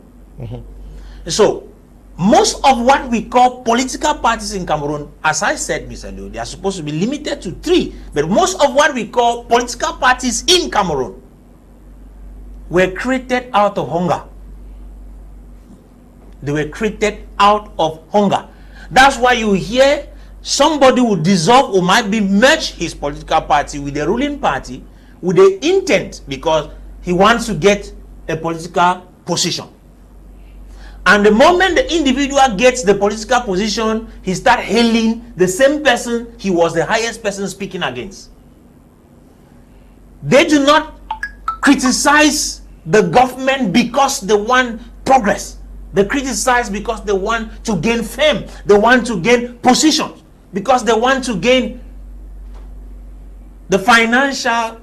So, most of what we call political parties in Cameroon, as I said, Mr. Leo, they are supposed to be limited to 3. But most of what we call political parties in Cameroon were created out of hunger. They were created out of hunger. That's why you hear somebody will dissolve or might be merge his political party with the ruling party with the intent because he wants to get a political position. And the moment the individual gets the political position, he starts hailing the same person he was the highest person speaking against. They do not criticize the government because they want progress. They criticize because they want to gain fame. They want to gain positions. Because they want to gain the financial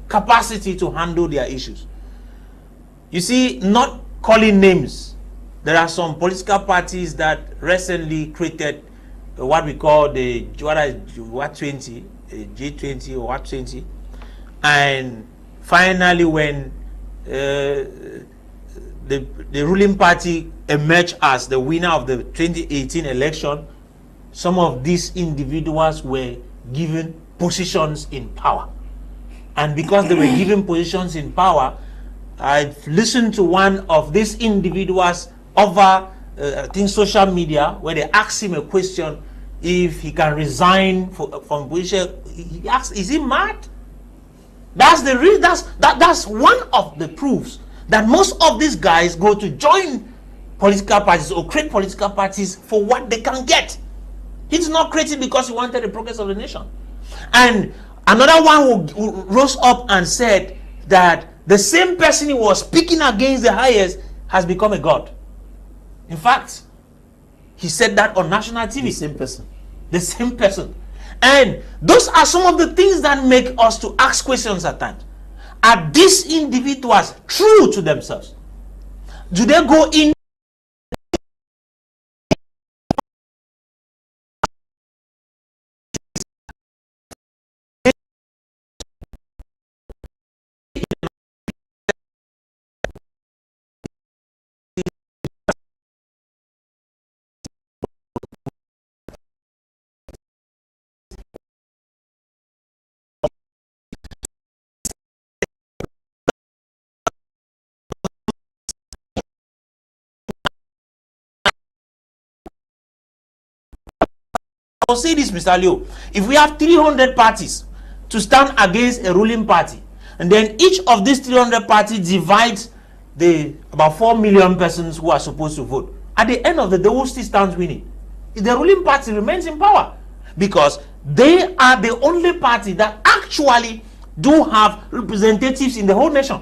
capacity to handle their issues. You see, not calling names, there are some political parties that recently created what we call the G20 or what 20, and finally when the ruling party emerged as the winner of the 2018 election, some of these individuals were given positions in power. And because they were given positions in power, I listened to one of these individuals over, I think, social media, where they asked him a question if he can resign from position. He asked, is he mad? That's the reason. That's one of the proofs that most of these guys go to join political parties or create political parties for what they can get. He's not creating because he wanted the progress of the nation. And another one who rose up and said that the same person who was speaking against the highest has become a god. In fact, he said that on national TV. The same person. The same person. And those are some of the things that make us to ask questions at times. Are these individuals true to themselves? Do they go in I'll say this, Mr. Leo. If we have 300 parties to stand against a ruling party, and then each of these 300 parties divides the about 4 million persons who are supposed to vote, at the end of the day, who still stands winning? The ruling party remains in power because they are the only party that actually do have representatives in the whole nation.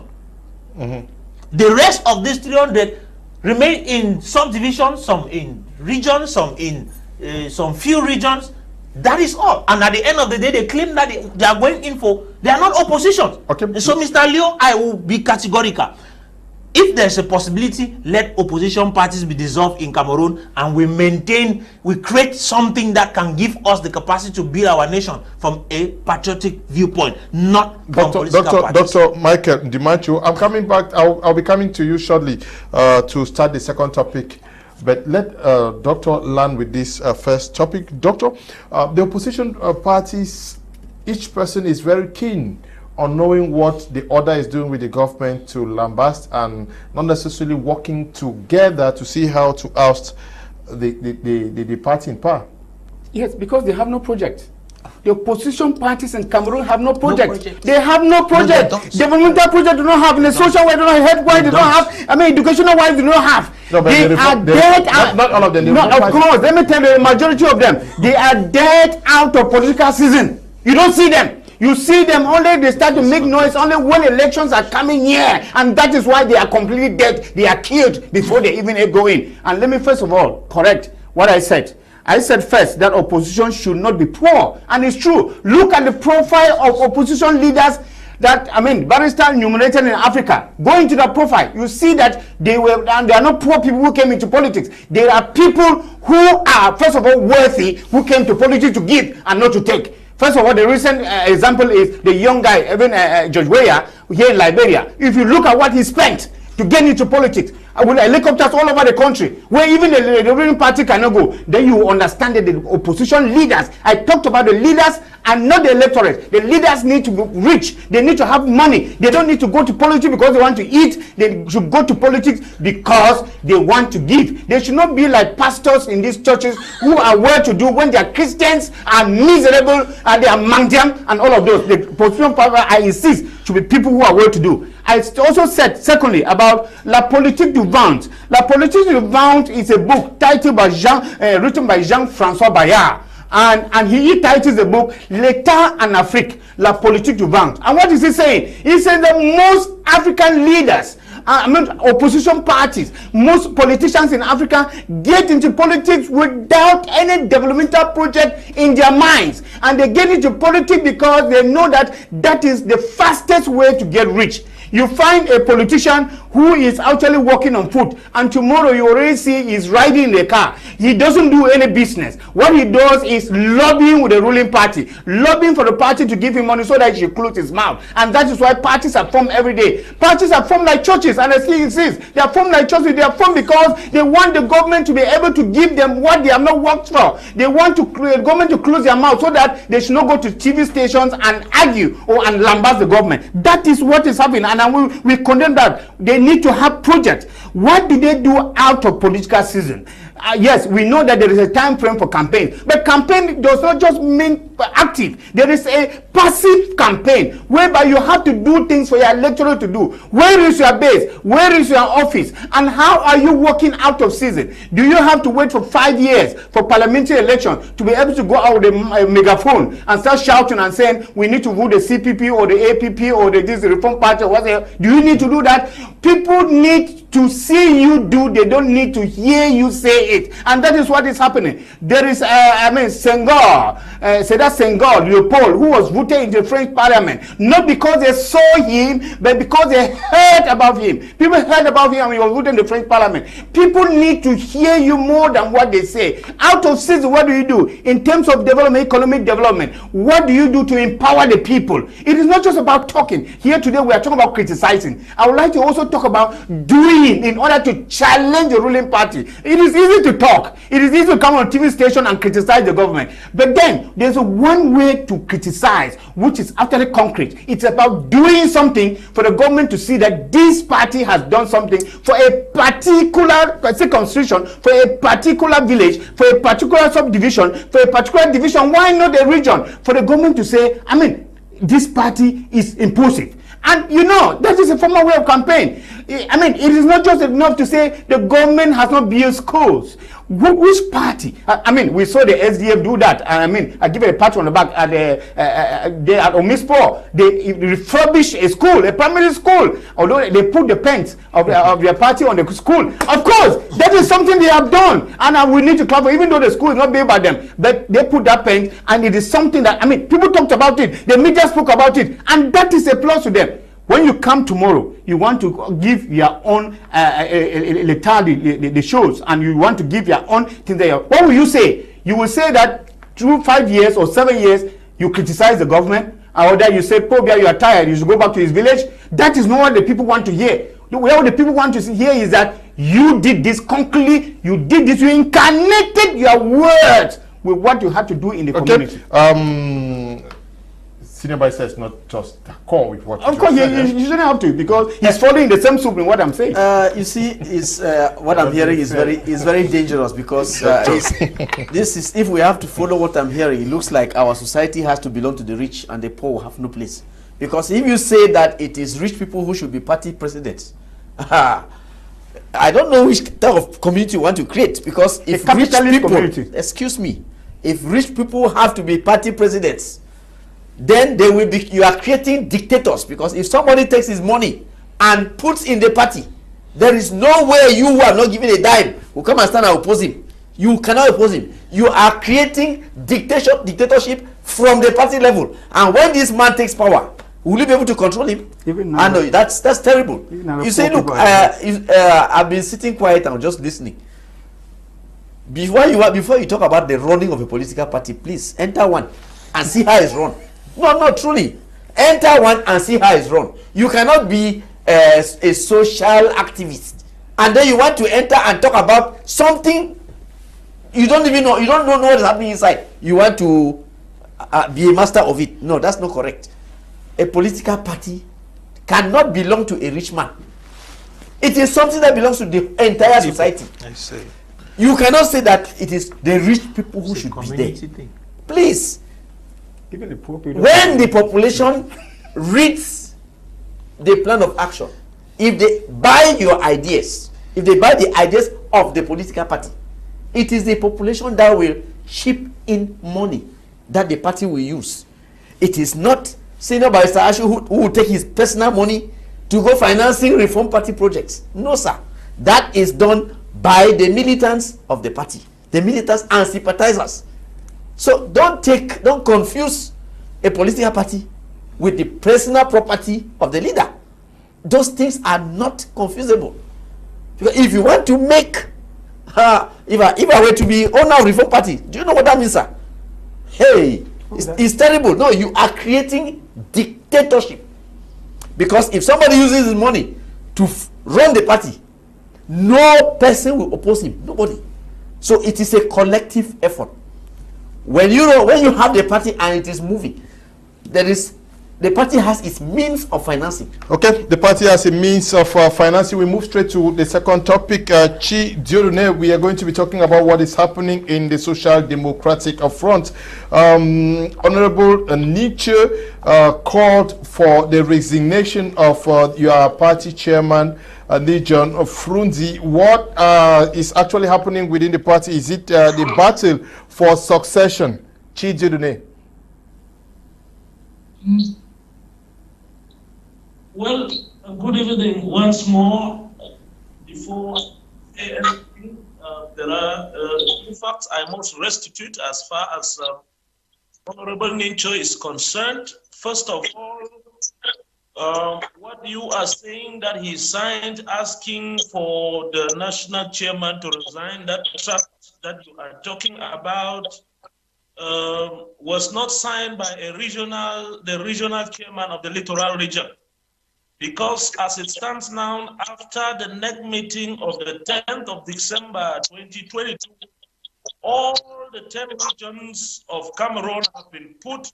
The rest of these 300 remain in subdivisions, some in regions, some in some few regions. That is all. And at the end of the day, they claim that they are going in for, they are not opposition. Okay. And so, Mr. Leo, I will be categorical. If there's a possibility, let opposition parties be dissolved in Cameroon, and we create something that can give us the capacity to build our nation from a patriotic viewpoint, not from political parties. Dr. Michael Ndimancho, I'm coming back. I'll be coming to you shortly to start the second topic. But let Dr. land with this first topic. Doctor, the opposition parties, each person is very keen on knowing what the other is doing with the government to lambast and not necessarily working together to see how to oust the party in power. Yes, because they have no project. The opposition parties in Cameroon have no project. They have no project. Developmental project do not have. In the social way, they don't have. Health-wise, they don't have. I mean, educational-wise, they don't have. No, they are dead out. Not all of them. No, of course. Let me tell you, the majority of them, they are dead out of political season. You don't see them. You see them only, they start to make noise only when elections are coming here. And that is why they are completely dead. They are killed before they even go in. And let me first of all correct what I said. I said first that opposition should not be poor. And it's true. Look at the profile of opposition leaders that, I mean, barrister enumerated in Africa. Go into the profile. You see that they are not poor people who came into politics. There are people who are, first of all, worthy, who came to politics to give and not to take. First of all, the recent example is the young guy, even George Weah, here in Liberia. If you look at what he spent to get into politics, with helicopters all over the country, where even the ruling party cannot go, then you understand that the opposition leaders, I talked about the leaders and not the electorate. The leaders need to be rich. They need to have money. They don't need to go to politics because they want to eat. They should go to politics because they want to give. They should not be like pastors in these churches who are well-to-do when they are Christians, are miserable, and they are mandiam, and all of those. The opposition power, I insist, should be people who are well-to-do. I also said, secondly, about La Politique du Vent. La Politique du Vent is a book titled by written by Jean-François Bayard. And he titles the book L'État en Afrique, La Politique du Vent. And what is he saying? He says that most African leaders, opposition parties, most politicians in Africa get into politics without any developmental project in their minds. And they get into politics because they know that that is the fastest way to get rich. You find a politician who is actually walking on foot, and tomorrow you already see he's riding in the car. He doesn't do any business. What he does is lobbying with the ruling party, lobbying for the party to give him money so that he should close his mouth. And that is why parties are formed every day. Parties are formed like churches, and as he insists, they are formed like churches. They are formed because they want the government to be able to give them what they have not worked for. They want the government to close their mouth so that they should not go to TV stations and argue and lambast the government. That is what is happening, and we condemn that. They need to have projects. What do they do out of political season? Yes, we know that there is a time frame for campaign, but campaign does not just mean active. There is a passive campaign whereby you have to do things for your electorate to do. Where is your base? Where is your office? And how are you working out of season? Do you have to wait for 5 years for parliamentary election to be able to go out with a megaphone and start shouting and saying we need to vote the CPP or the APP or the Reform Party or whatever? Do you need to do that? People need to see you do. They don't need to hear you say it. And that is what is happening. There is Senghor, Sédar Senghor, Leopold, who was voted into the French parliament, not because they saw him, but because they heard about him. People heard about him and he was voted in the French parliament. People need to hear you more than what they say. Out of season, what do you do? In terms of development, economic development, what do you do to empower the people? It is not just about talking. Here today we are talking about criticizing. I would like to also talk about doing in order to challenge the ruling party. It is easy to talk. It is easy to come on TV station and criticize the government. But then there's one way to criticize, which is actually concrete. It's about doing something for the government to see that this party has done something for a particular circumscription, for a particular village, for a particular subdivision, for a particular division. Why not a region? For the government to say, I mean, this party is impulsive. And you know, that is a formal way of campaign. I mean, it is not just enough to say the government has not built schools. Which party? I mean, we saw the SDF do that. And I mean, I give a pat on the back at Omispo. They refurbished a school, a primary school. Although they put the pens of their party on the school. Of course, that is something they have done. And we need to cover, even though the school is not built by them. But they put that pen, and it is something that, I mean, people talked about it. The media spoke about it. And that is a plus to them. When you come tomorrow, you want to give your own the shows, and you want to give your own thing there. What will you say? You will say that through 5 years or 7 years, you criticize the government, or that you say, Pobia, you are tired, you should go back to his village. That is not what the people want to hear. What the people want to hear is that you did this concretely, you did this, you incarnated your words with what you had to do in the community. Senior Vice says not just accord with what of course, you shouldn't have to, because he's following the same soup in what I'm saying. You see, is what I'm hearing is very dangerous, because this is, if we have to follow what I'm hearing, it looks like our society has to belong to the rich and the poor have no place. Because if you say that it is rich people who should be party presidents, I don't know which type of community you want to create, because if rich people, excuse me, if rich people have to be party presidents, then they will be, you are creating dictators, because if somebody takes his money and puts in the party, there is no way you who are not given a dime will come and stand and oppose him. You cannot oppose him. You are creating dictatorship from the party level. And when this man takes power, will you be able to control him? I know that's terrible. You say, look, I've been sitting quiet and just listening. Before you talk about the running of a political party, please enter one and see how it's run. No, truly. Enter one and see how it's run. You cannot be a social activist and then you want to enter and talk about something you don't even know. You don't know what is happening inside. You want to be a master of it. No, that's not correct. A political party cannot belong to a rich man. It is something that belongs to the entire society. I say. You cannot say that it is the rich people who should be there. Thing. Please. Even the poor people, when the population reads the plan of action, if they buy your ideas, if they buy the ideas of the political party, it is the population that will chip in money that the party will use. It is not Senior Barrister Ashu who will take his personal money to go financing reform party projects. No, sir. That is done by the militants of the party, the militants and sympathizers. So don't confuse a political party with the personal property of the leader. Those things are not confusable. Because if you want to make, if I were to be owner of reform party, do you know what that means, sir? Hey, it's terrible. No, you are creating dictatorship. Because if somebody uses his money to run the party, no person will oppose him. Nobody. So it is a collective effort. When you have the party and it is moving, the party has its means of financing. Okay, the party has a means of financing. We move straight to the second topic. Deudonne, we are going to be talking about what is happening in the Social Democratic Front. Honorable Nintcheu called for the resignation of your party chairman, Nintcheu, Fru Ndi. What is actually happening within the party? Is it the battle for succession? Deudonne. Well, good evening once more. Before anything, there are, in fact, I must restitute as far as Honorable Nintcheu is concerned. First of all, what you are saying that he signed asking for the national chairman to resign, that tract that you are talking about was not signed by the regional chairman of the littoral region. Because as it stands now, after the NEC meeting of the 10th of December 2022, all the 10 regions of Cameroon have been put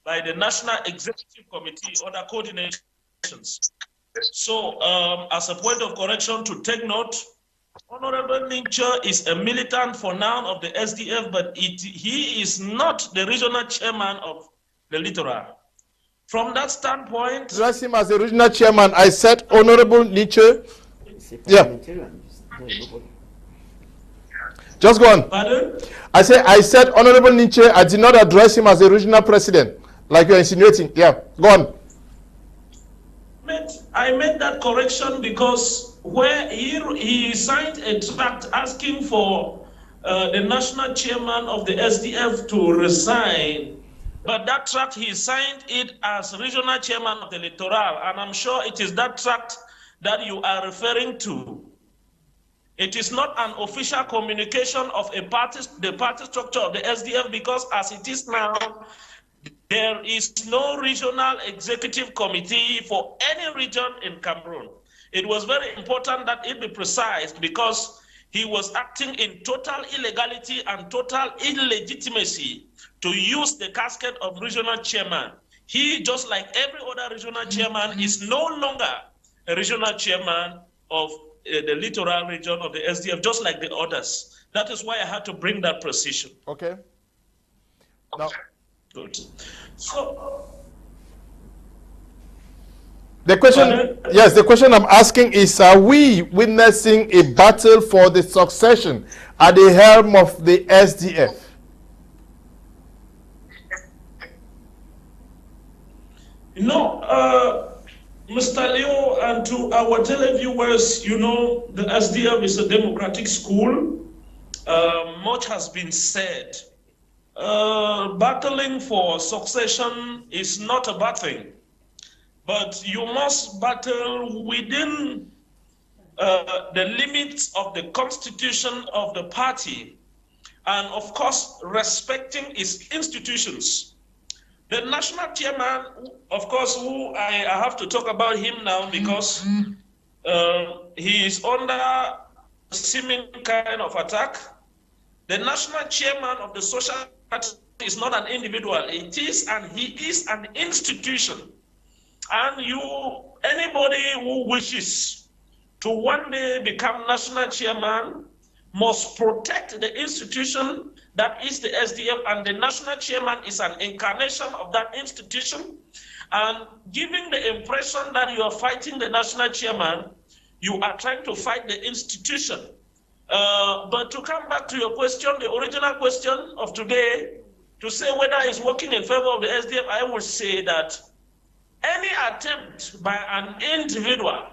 by the National Executive Committee under coordinations. So as a point of correction to take note, Honorable Nintcheu is a militant for now of the SDF, but he is not the regional chairman of the littoral. From that standpoint, address him as the regional chairman. I said Honorable Nintcheu. Yeah. Just go on. Pardon? I said Honorable Nintcheu. I did not address him as the regional president, like you're insinuating. Yeah. Go on. I made that correction because where he signed a tract asking for the national chairman of the SDF to resign. But that tract, he signed it as regional chairman of the littoral, and I'm sure it is that tract that you are referring to. It is not an official communication of the party structure of the SDF, because as it is now, there is no regional executive committee for any region in Cameroon. it was very important that it be precise because he was acting in total illegality and total illegitimacy to use the casket of regional chairman. He, just like every other regional chairman, is no longer a regional chairman of the littoral region of the SDF, just like the others. That is why I had to bring that precision. Okay. Now, good. So, the question, yes, the question I'm asking is, are we witnessing a battle for the succession at the helm of the SDF? Mr. Leo, and to our televiewers, the SDF is a democratic school. Much has been said. Battling for succession is not a bad thing, but you must battle within the limits of the constitution of the party, and of course, respecting its institutions. The national chairman, of course, who I have to talk about him now because he is under a seeming kind of attack. The national chairman of the social party is not an individual. He is an institution. And anybody who wishes to one day become national chairman must protect the institution that is the SDF, and the national chairman is an incarnation of that institution. And giving the impression that you are fighting the national chairman, you are trying to fight the institution. But to come back to your question, the original question of today, to say whether it's working in favor of the SDF, I would say that any attempt by an individual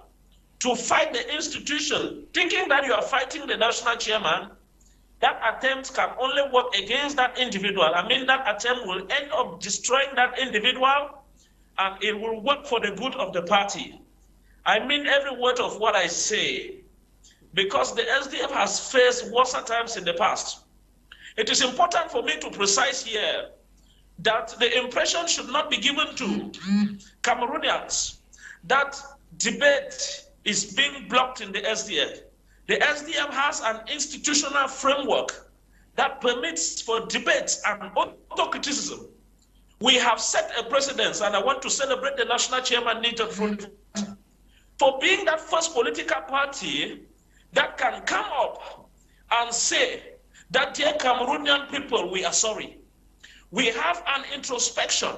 to fight the institution, thinking that you are fighting the national chairman, that attempt can only work against that individual. I mean, that attempt will end up destroying that individual, and it will work for the good of the party. I mean every word of what I say, because the SDF has faced worse times in the past. It is important for me to precise here that the impression should not be given to Cameroonians that debate is being blocked in the SDF. The SDF has an institutional framework that permits for debates and auto-criticism. We have set a precedence, and I want to celebrate the national chairman, Fru Ndi, for being that first political party that can come up and say that, dear Cameroonian people, we are sorry. We have an introspection.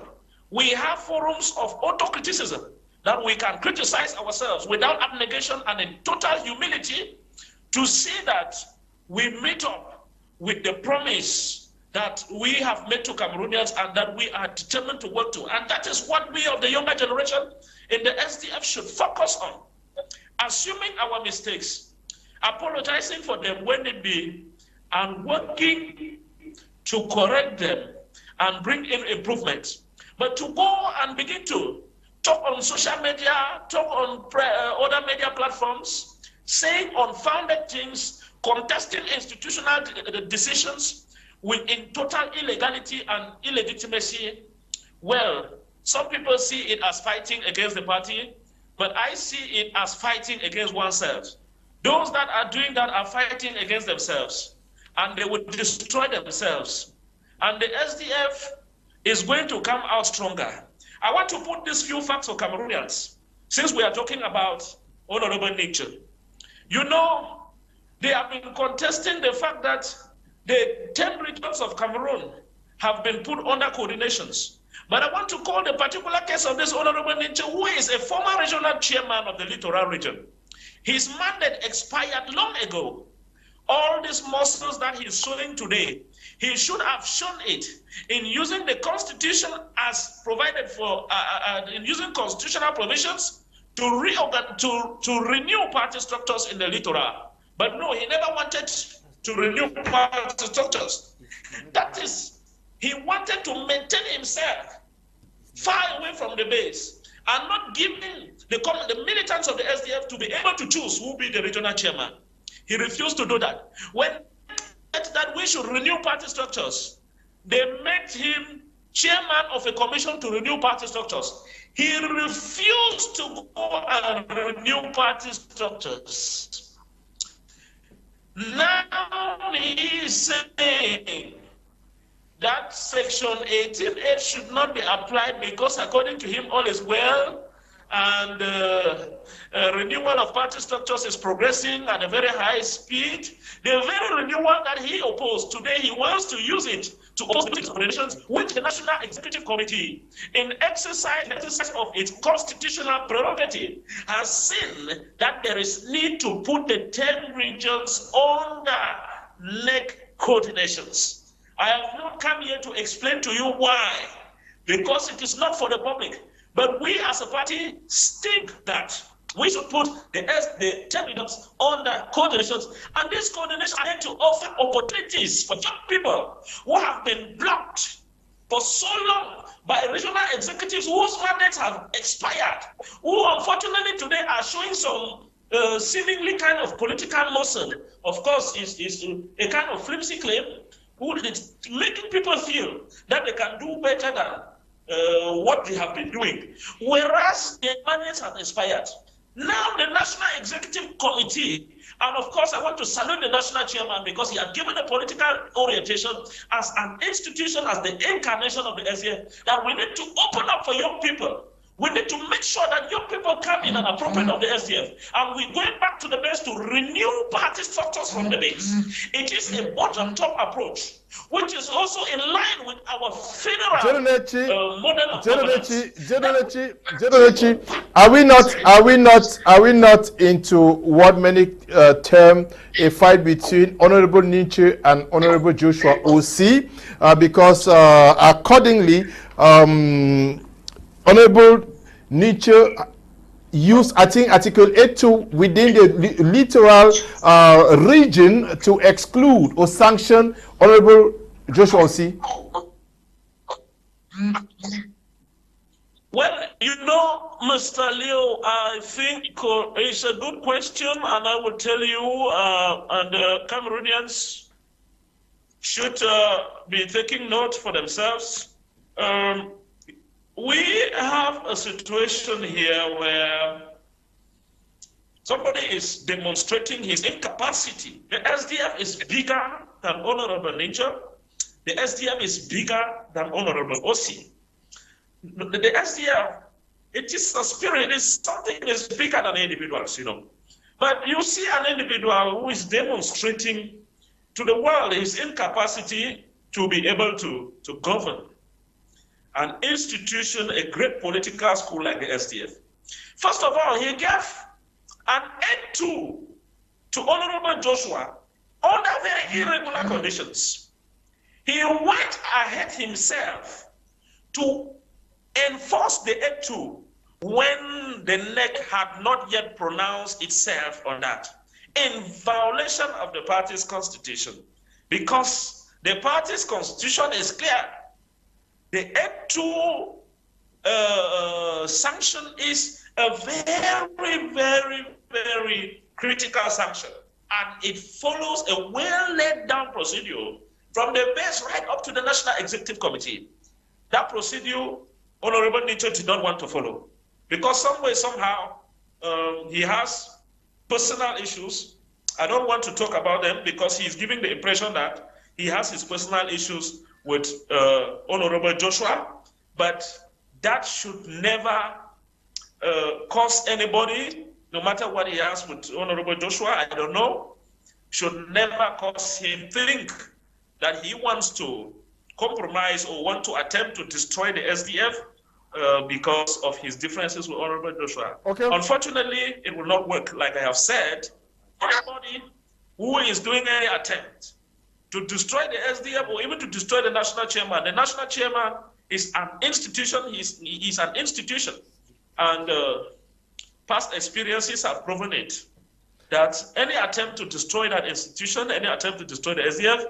We have forums of auto-criticism that we can criticize ourselves without abnegation and in total humility, to see that we meet up with the promise that we have made to Cameroonians and that we are determined to work to. And that is what we of the younger generation in the SDF should focus on. Assuming our mistakes, apologizing for them when it be, and working to correct them and bring in improvements. But to go and begin to talk on social media, talk on other media platforms, saying unfounded things, contesting institutional decisions in total illegality and illegitimacy, well, some people see it as fighting against the party, but I see it as fighting against oneself. Those that are doing that are fighting against themselves, and they would destroy themselves. And the SDF is going to come out stronger. I want to put these few facts for Cameroonians, since we are talking about Honorable Nintcheu. They have been contesting the fact that the 10 regions of Cameroon have been put under coordinations. But I want to call the particular case of this Honorable Nintcheu, who is a former regional chairman of the littoral region. His mandate expired long ago. All these muscles that he's showing today, he should have shown it in using the constitution as provided for, in using constitutional provisions to renew party structures in the littoral. But no, he never wanted to renew party structures. That is, he wanted to maintain himself far away from the base and not giving the militants of the SDF to be able to choose who will be the regional chairman. He refused to do that. When that we should renew party structures, they made him chairman of a commission to renew party structures. He refused to go and renew party structures. Now he is saying that section 18.8 should not be applied because according to him all is well, and renewal of party structures is progressing at a very high speed. The very renewal that he opposed today, he wants to use it to oppose political relations, which the National Executive Committee, in exercise of its constitutional prerogative, has seen that there is need to put the 10 regions under NEC coordinations. I have not come here to explain to you why, because it is not for the public. But we as a party think that we should put the 10 regions under coordinations, and these coordinations are meant to offer opportunities for young people who have been blocked for so long by regional executives whose mandates have expired, who unfortunately today are showing some seemingly kind of political muscle. Of course, is a kind of flimsy claim, who is making people feel that they can do better than what they have been doing, whereas their mandates have expired. Now the National Executive Committee, and of course I want to salute the National Chairman because he had given a political orientation as an institution, as the incarnation of the SDF, that we need to open up for young people. We need to make sure that young people come in and appropriate of the SDF. And we're going back to the base to renew party structures from the base. It is a bottom-top approach, which is also in line with our federal model of governance. Are we not into what many term a fight between Honorable Nintcheu and Honorable Joshua OC? Because accordingly, Honorable Nintcheu used, I think, Article 8.2 within the littoral region to exclude or sanction Honorable Joshua OC. Well, you know, Mr. Leo, I think it's a good question, and I will tell you, and Cameroonians should be taking note for themselves. We have a situation here where somebody is demonstrating his incapacity. The SDF is bigger than Honorable Nintcheu. The SDF is bigger than Honorable OC. The SDF, it is a spirit, it is something that is bigger than individuals, you know. But you see an individual who is demonstrating to the world his incapacity to be able to govern an institution, a great political school like the SDF. First of all, he gave an aid to Honorable Joshua under very irregular conditions. He went ahead himself to enforce the aid to when the NEC had not yet pronounced itself on that, in violation of the party's constitution, because the party's constitution is clear. The Act 2 sanction is a very, very, very critical sanction. And it follows a well-laid down procedure from the base right up to the National Executive Committee. That procedure, Honorable Nintcheu did not want to follow. Because some way, somehow, he has personal issues. I don't want to talk about them because he's giving the impression that he has his personal issues with Honorable Joshua, but that should never cause anybody, no matter what he has with Honorable Joshua, I don't know, should never cause him think that he wants to compromise or want to attempt to destroy the SDF because of his differences with Honorable Joshua. Okay. Unfortunately, it will not work. Like I have said, anybody who is doing any attempt to destroy the SDF or even to destroy the national chairman. The national chairman is an institution, he's an institution. And past experiences have proven it, that any attempt to destroy that institution, any attempt to destroy the SDF,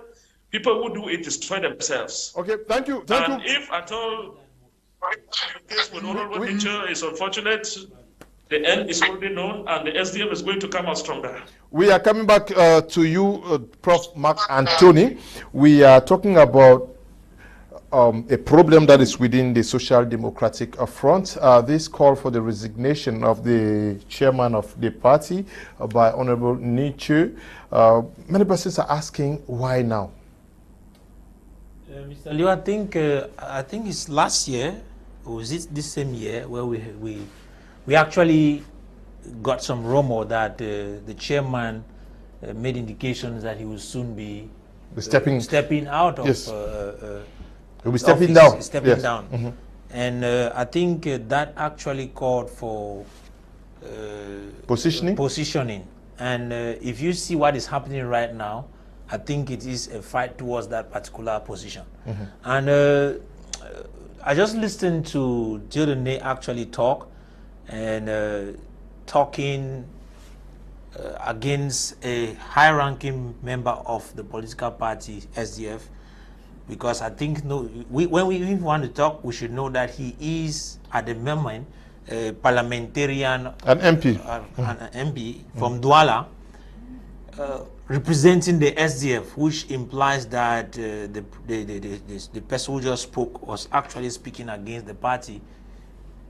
people who do it destroy themselves. Okay, thank you. And if at all, the case with Honorable Nintcheu is unfortunate, the end is already known, and the SDF is going to come out stronger. We are coming back to you, Prof. Mark Anthony. We are talking about a problem that is within the Social Democratic Front. This call for the resignation of the chairman of the party by Honorable Nintcheu. Many persons are asking, why now? Mr. Liu, I think it's last year, or was it this same year, where we actually got some rumor that the chairman made indications that he will soon be stepping out of. Yes. He'll be stepping down. Stepping down. Mm-hmm. And I think that actually called for positioning. And if you see what is happening right now, I think it is a fight towards that particular position. Mm-hmm. And I just listened to Deudonne actually talk, and talking against a high-ranking member of the political party, SDF, because I think when we want to talk, we should know that he is at the moment a parliamentarian, an MP, an MP from Douala, representing the SDF, which implies that the person who just spoke was actually speaking against the party,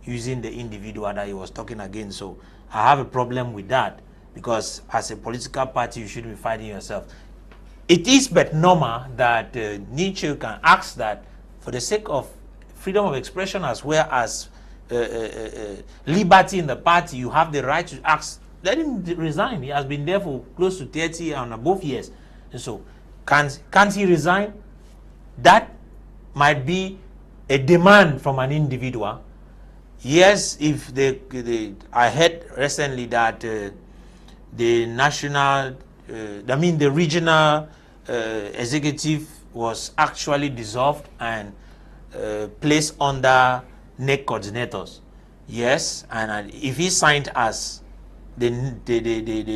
using the individual that he was talking against. So I have a problem with that, because as a political party, you shouldn't be fighting yourself. It is but normal that Nintcheu can ask that, for the sake of freedom of expression as well as liberty in the party, you have the right to ask, let him resign. He has been there for close to 30 and above years. And so, can't he resign? That might be a demand from an individual. Yes, if I heard recently that the national, the regional executive was actually dissolved and placed under NEC coordinators. Yes, and if he signed as the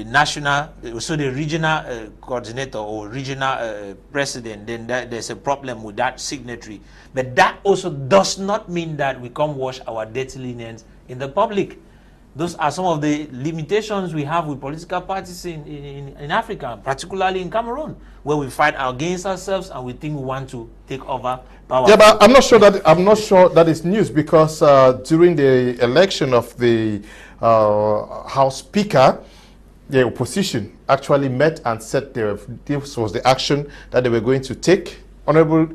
national, so the regional coordinator or regional president, then there's a problem with that signatory. But that also does not mean that we can't wash our dirty linens in the public. Those are some of the limitations we have with political parties in Africa, particularly in Cameroon, where we fight against ourselves and we think we want to take over power. Yeah, but I'm not sure that is news, because during the election of the House Speaker, the opposition actually met and said this was the action that they were going to take. Honorable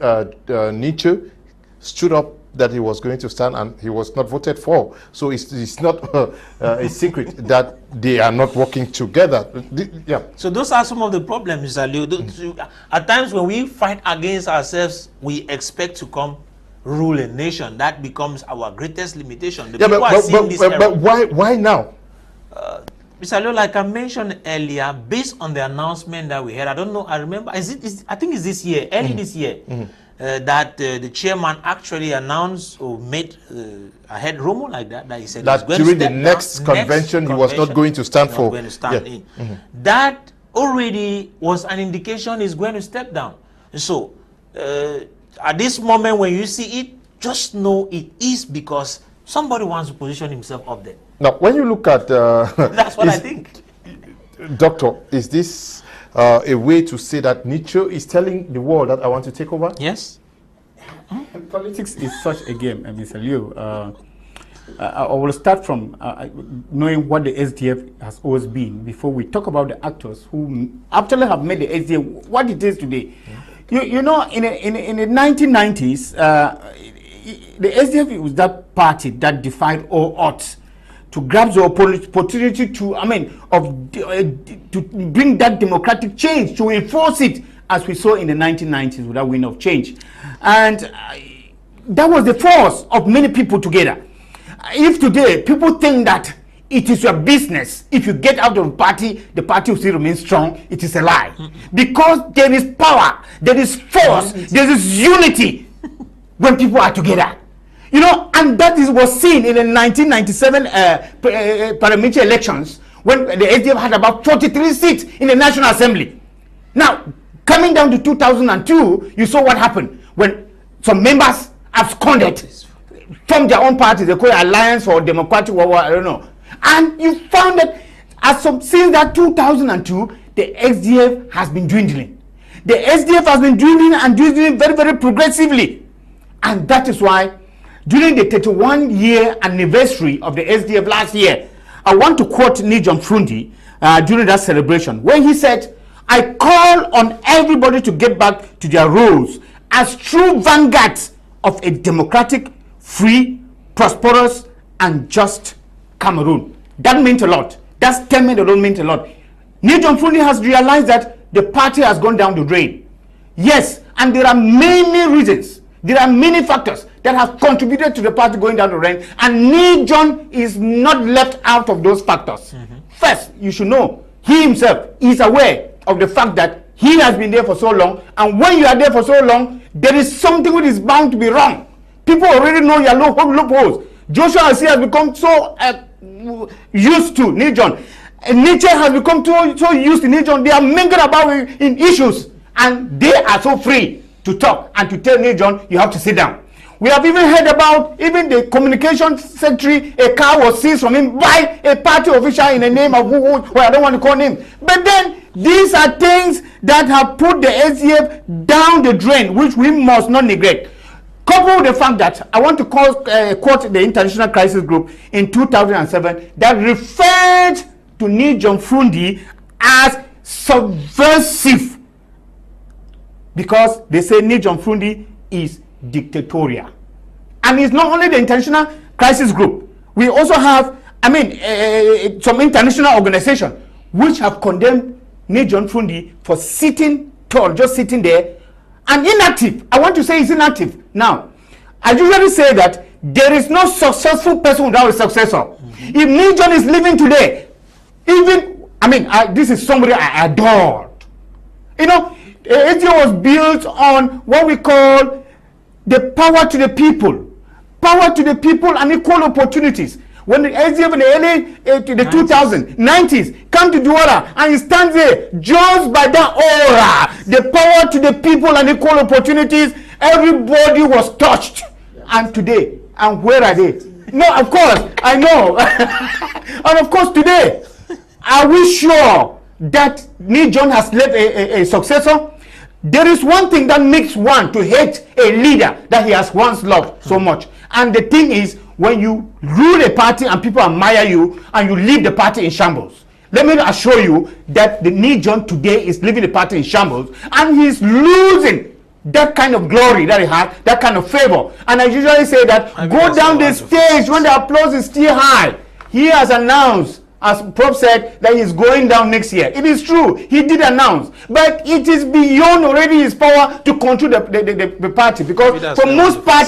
Nintcheu stood up that he was going to stand, and he was not voted for. So it's not a secret that they are not working together. Yeah. So those are some of the problems, Mr. Liu. At times when we fight against ourselves, we expect to come rule a nation. That becomes our greatest limitation. But why now? Mr. Liu, like I mentioned earlier, based on the announcement that we had, I don't know, I remember, I think it's this year, early this year, that the chairman actually announced or made a head rumor like that he said that during the next convention he was not going to stand for. That already was an indication he's going to step down. So at this moment when you see it, just know it is because somebody wants to position himself up there. Now, when you look at that's what I think. Doctor, is this a way to say that Nintcheu is telling the world that I want to take over? Yes. Politics is such a game, Mr. Liu. I will start from knowing what the SDF has always been before we talk about the actors who actually have made the SDF what it is today. You know, in the 1990s, the SDF was that party that defied all odds to grab the opportunity to, to bring that democratic change, to enforce it, as we saw in the 1990s with that wind of change. And that was the force of many people together. If today people think that it is your business, if you get out of the party will still remain strong, it is a lie. Because there is power, there is force, there is unity when people are together. You know, and that was seen in the 1997 parliamentary elections, when the SDF had about 43 seats in the National Assembly. Now, coming down to 2002, you saw what happened when some members absconded, formed their own party, they call it Alliance for Democratic, I don't know. And you found that since that 2002, the SDF has been dwindling. The SDF has been dwindling and dwindling very, very progressively. And that is why during the 31-year anniversary of the SDF last year, I want to quote Fru Ndi during that celebration, when he said, I call on everybody to get back to their roles as true vanguards of a democratic, free, prosperous, and just Cameroon. That meant a lot. That statement alone meant a lot. Fru Ndi has realized that the party has gone down the drain. Yes, and there are many reasons. There are many factors that have contributed to the party going down the drain, and Nintcheu is not left out of those factors. First, you should know, he himself is aware of the fact that he has been there for so long, and when you are there for so long, there is something which is bound to be wrong. People already know your loopholes. Joshua has become so used to Nintcheu. Nintcheu has become so used to Nintcheu. They are mingling about in issues, and they are so free to talk and to tell Nintcheu, you have to sit down. We have even heard about even the communication secretary, a car was seized from him by a party official in the name of well, I don't want to call him. But then these are things that have put the SDF down the drain, which we must not neglect. Coupled with the fact that I want to quote the International Crisis Group in 2007 that referred to Fru Ndi as subversive, because they say Fru Ndi is dictatorial. And it's not only the International Crisis Group. We also have, some international organizations which have condemned Fru Ndi for sitting tall, just sitting there, and inactive. I want to say he's inactive. Now, I usually say that there is no successful person without a successor. If Nintcheu is living today, this is somebody I adored. You know, SDF was built on what we call the power to the people. Power to the people and equal opportunities. When the SDF in the early 2090s come to Douala and he stands there just by that aura, the power to the people and equal opportunities, everybody was touched. And today, and where are they? No, of course, I know. And of course today, are we sure that Nintcheu has left a successor? There is one thing that makes one to hate a leader that he has once loved so much. And the thing is, when you rule a party and people admire you and you leave the party in shambles. Let me assure you that the Nintcheu today is leaving the party in shambles, and he's losing that kind of glory that he had, that kind of favor. And I usually say that go down the stage when the applause is still high. He has announced, as Prof said, that he's going down next year. It is true, he did announce, but it is beyond already his power to control the party, because for most part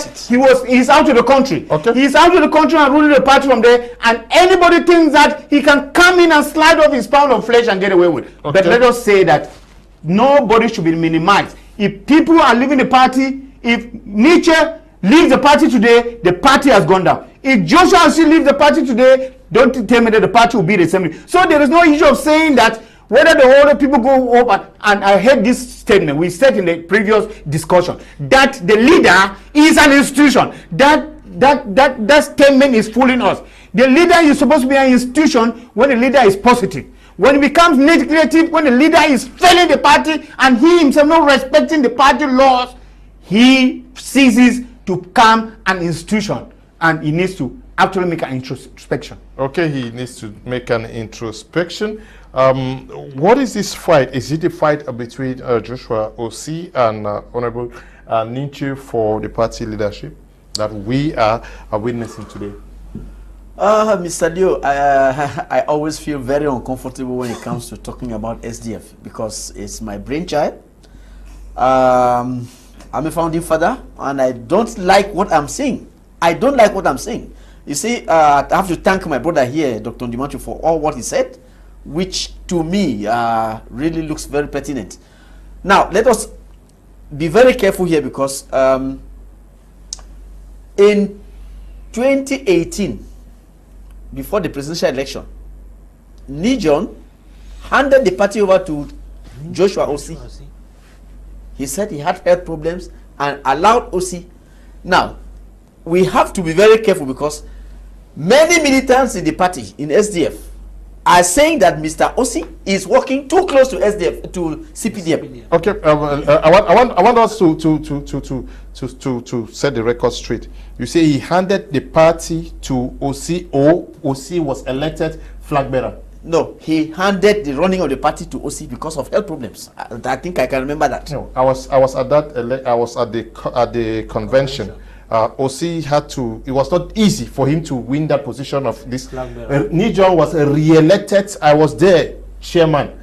he's out of the country. Okay. He's out of the country and ruling the party from there, and anybody thinks that he can come in and slide off his pound of flesh and get away with it. Okay. But let us say that nobody should be minimized. If people are leaving the party, if Nintcheu leaves the party today, the party has gone down. If Joshua still leaves the party today, don't tell me that the party will be the same. So there is no issue of saying that whether the older people go up, and I heard this statement we said in the previous discussion, that the leader is an institution. That statement is fooling us. The leader is supposed to be an institution when the leader is positive. When it becomes negative, when the leader is failing the party and he himself not respecting the party laws, he ceases to become an institution, and he needs to actually make an introspection. Okay, he needs to make an introspection. What is this fight? Is it a fight between Joshua O.C. and Honorable Nintcheu for the party leadership that we are witnessing today? Mr. Leo, I always feel very uncomfortable when it comes to talking about SDF, because it's my brainchild. I'm a founding father, and I don't like what I'm seeing. I don't like what I'm seeing. You see, I have to thank my brother here, Dr. Ndimancho, for all what he said, which to me really looks very pertinent. Now, let us be very careful here, because in 2018, before the presidential election, Nintcheu handed the party over to Joshua O.C. He said he had health problems and allowed O.C. Now, we have to be very careful, because many militants in the party, in SDF, are saying that Mr. Osi is working too close to SDF, to CPDM. Okay, I want us to set the record straight. You say he handed the party to Osi, or Osi was elected flag bearer. No, he handed the running of the party to Osi because of health problems. I think I can remember that. No, I was at that. I was at the convention. Osi had to. It was not easy for him to win that position of this. Nintcheu was re-elected. I was there, chairman.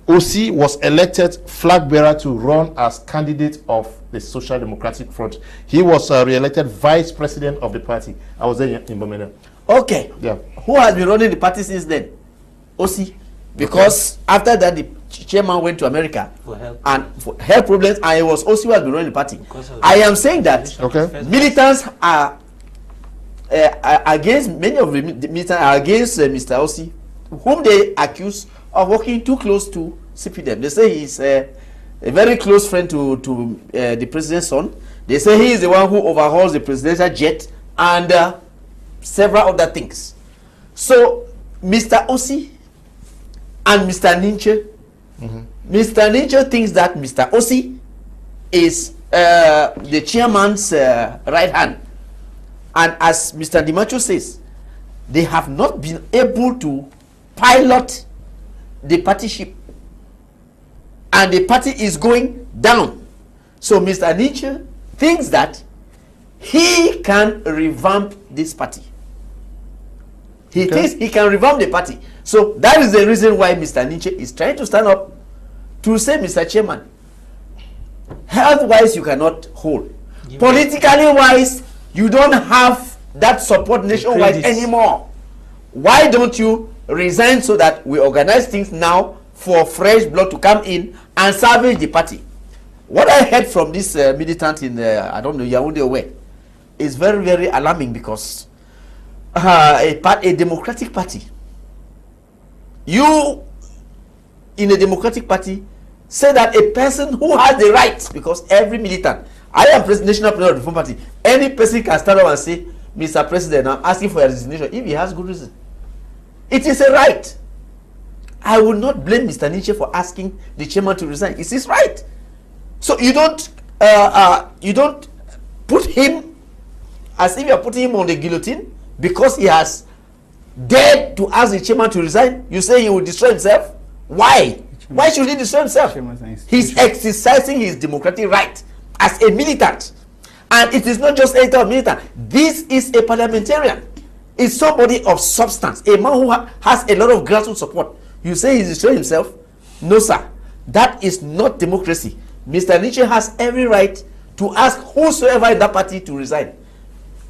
Osi was elected flag bearer to run as candidate of the Social Democratic Front. He was re-elected vice president of the party. I was there in Bomena. Okay. Yeah. Who has been running the party since then? Osi. Because after that, the chairman went to America for health problems, and it was Osi who has been running the party. I am saying that militants are against, many of the militants are against Mr. Osi, whom they accuse of working too close to CPDM. They say he's a very close friend to the president's son. They say he is the one who overhauls the presidential jet and several other things. So Mr. Osi and Mr. Nintcheu, Mr. Nintcheu thinks that Mr. Osi is the chairman's right hand. And as Mr. Ndimancho says, they have not been able to pilot the party ship. And the party is going down. So Mr. Nintcheu thinks that he can revamp this party. He thinks he can revamp the party. So that is the reason why Mr. Nintcheu is trying to stand up to say, Mr. Chairman, health-wise you cannot hold. Politically wise, you don't have that support nationwide anymore. Why don't you resign so that we organize things now for fresh blood to come in and salvage the party? What I heard from this militant in, I don't know, Yaoundé way, is very, very alarming, because a democratic party, you in a democratic party say that a person who has the right, because every militant, I am national president of the Reform Party, any person can stand up and say, Mr. President, I'm asking for your resignation if he has good reason. It is a right. I will not blame Mr. Nintcheu for asking the chairman to resign. It's his right. So you don't put him as if you are putting him on the guillotine because he has dared to ask the chairman to resign. You say he will destroy himself. Why? Why should he destroy himself? He's exercising his democratic right as a militant. And it is not just a militant. This is a parliamentarian. It's somebody of substance, a man who has a lot of grassroots support. You say he's destroying himself? No, sir. That is not democracy. Mr. Nintcheu has every right to ask whosoever in that party to resign.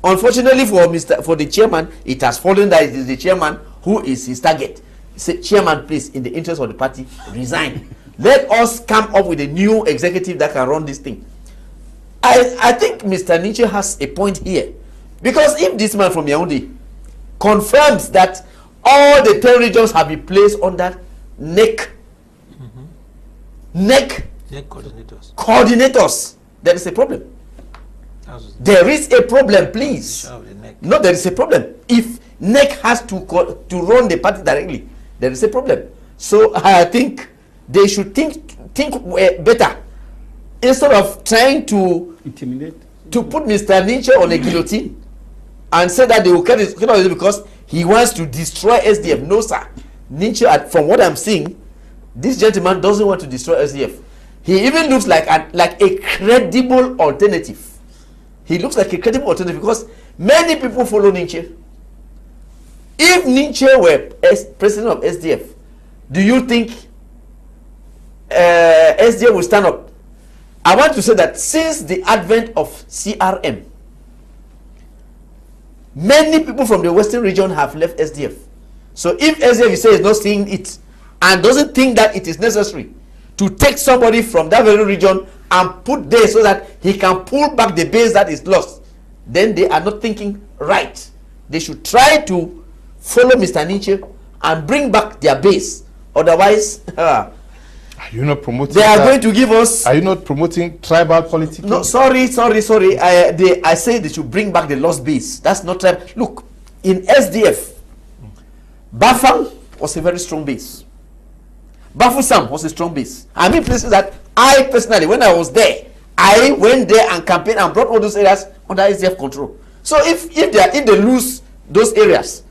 Unfortunately for the chairman, it has fallen that it is the chairman who is his target. Say, chairman, please, in the interest of the party, resign. Let us come up with a new executive that can run this thing. I think Mr. Nintcheu has a point here. Because if this man from Yaoundé confirms that all the 10 regions have been placed under NEC coordinators, there is a problem. There is a problem, please. No, there is a problem. If NEC has to run the party directly, there is a problem. So I think they should think better, instead of trying to intimidate, to put Mr. Nintcheu on a guillotine and say that they will cut it because he wants to destroy SDF. No, sir. Nintcheu, from what I'm seeing, this gentleman doesn't want to destroy SDF. He even looks like a credible alternative. He looks like a credible alternative because many people follow Nintcheu. If Nintcheu were president of SDF, do you think SDF will stand up? I want to say that since the advent of CRM, many people from the Western region have left SDF. So if SDF is not seeing it and doesn't think that it is necessary to take somebody from that very region and put there so that he can pull back the base that is lost, then they are not thinking right. They should try to follow Mr. Nintcheu and bring back their base. Otherwise, are you not promoting? They are going to give us. Are you not promoting tribal politics? No, sorry. I say they should bring back the lost base. That's not tribal. Look, in SDF, Bafang was a very strong base. Bafusam was a strong base. I mean places that I personally, when I was there, I went there and campaigned and brought all those areas under SDF control. So if they lose those areas,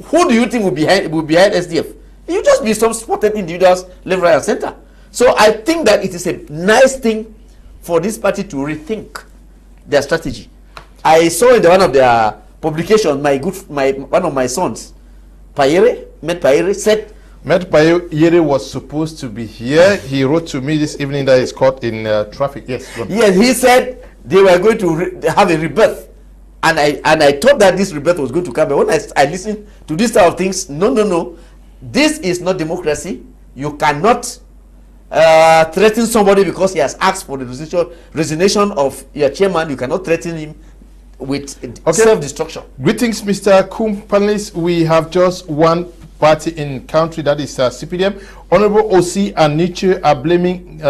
who do you think will be behind SDF? You just be some spotted individuals left, right, and center. So I think that it is a nice thing for this party to rethink their strategy. I saw in one of their publications, one of my sons, Met Payere, said. Met Payere was supposed to be here. He wrote to me this evening that he's caught in traffic. Yes. Yes, he said they were going to have a rebirth. And I thought that this rebirth was going to come. But when I listened to this type of things, no. This is not democracy. You cannot threaten somebody because he has asked for the resignation of your chairman. You cannot threaten him with self-destruction. Greetings, Mr. Kum. Panelists, we have just one party in country, that is CPDM. Honorable OC and Nintcheu are blaming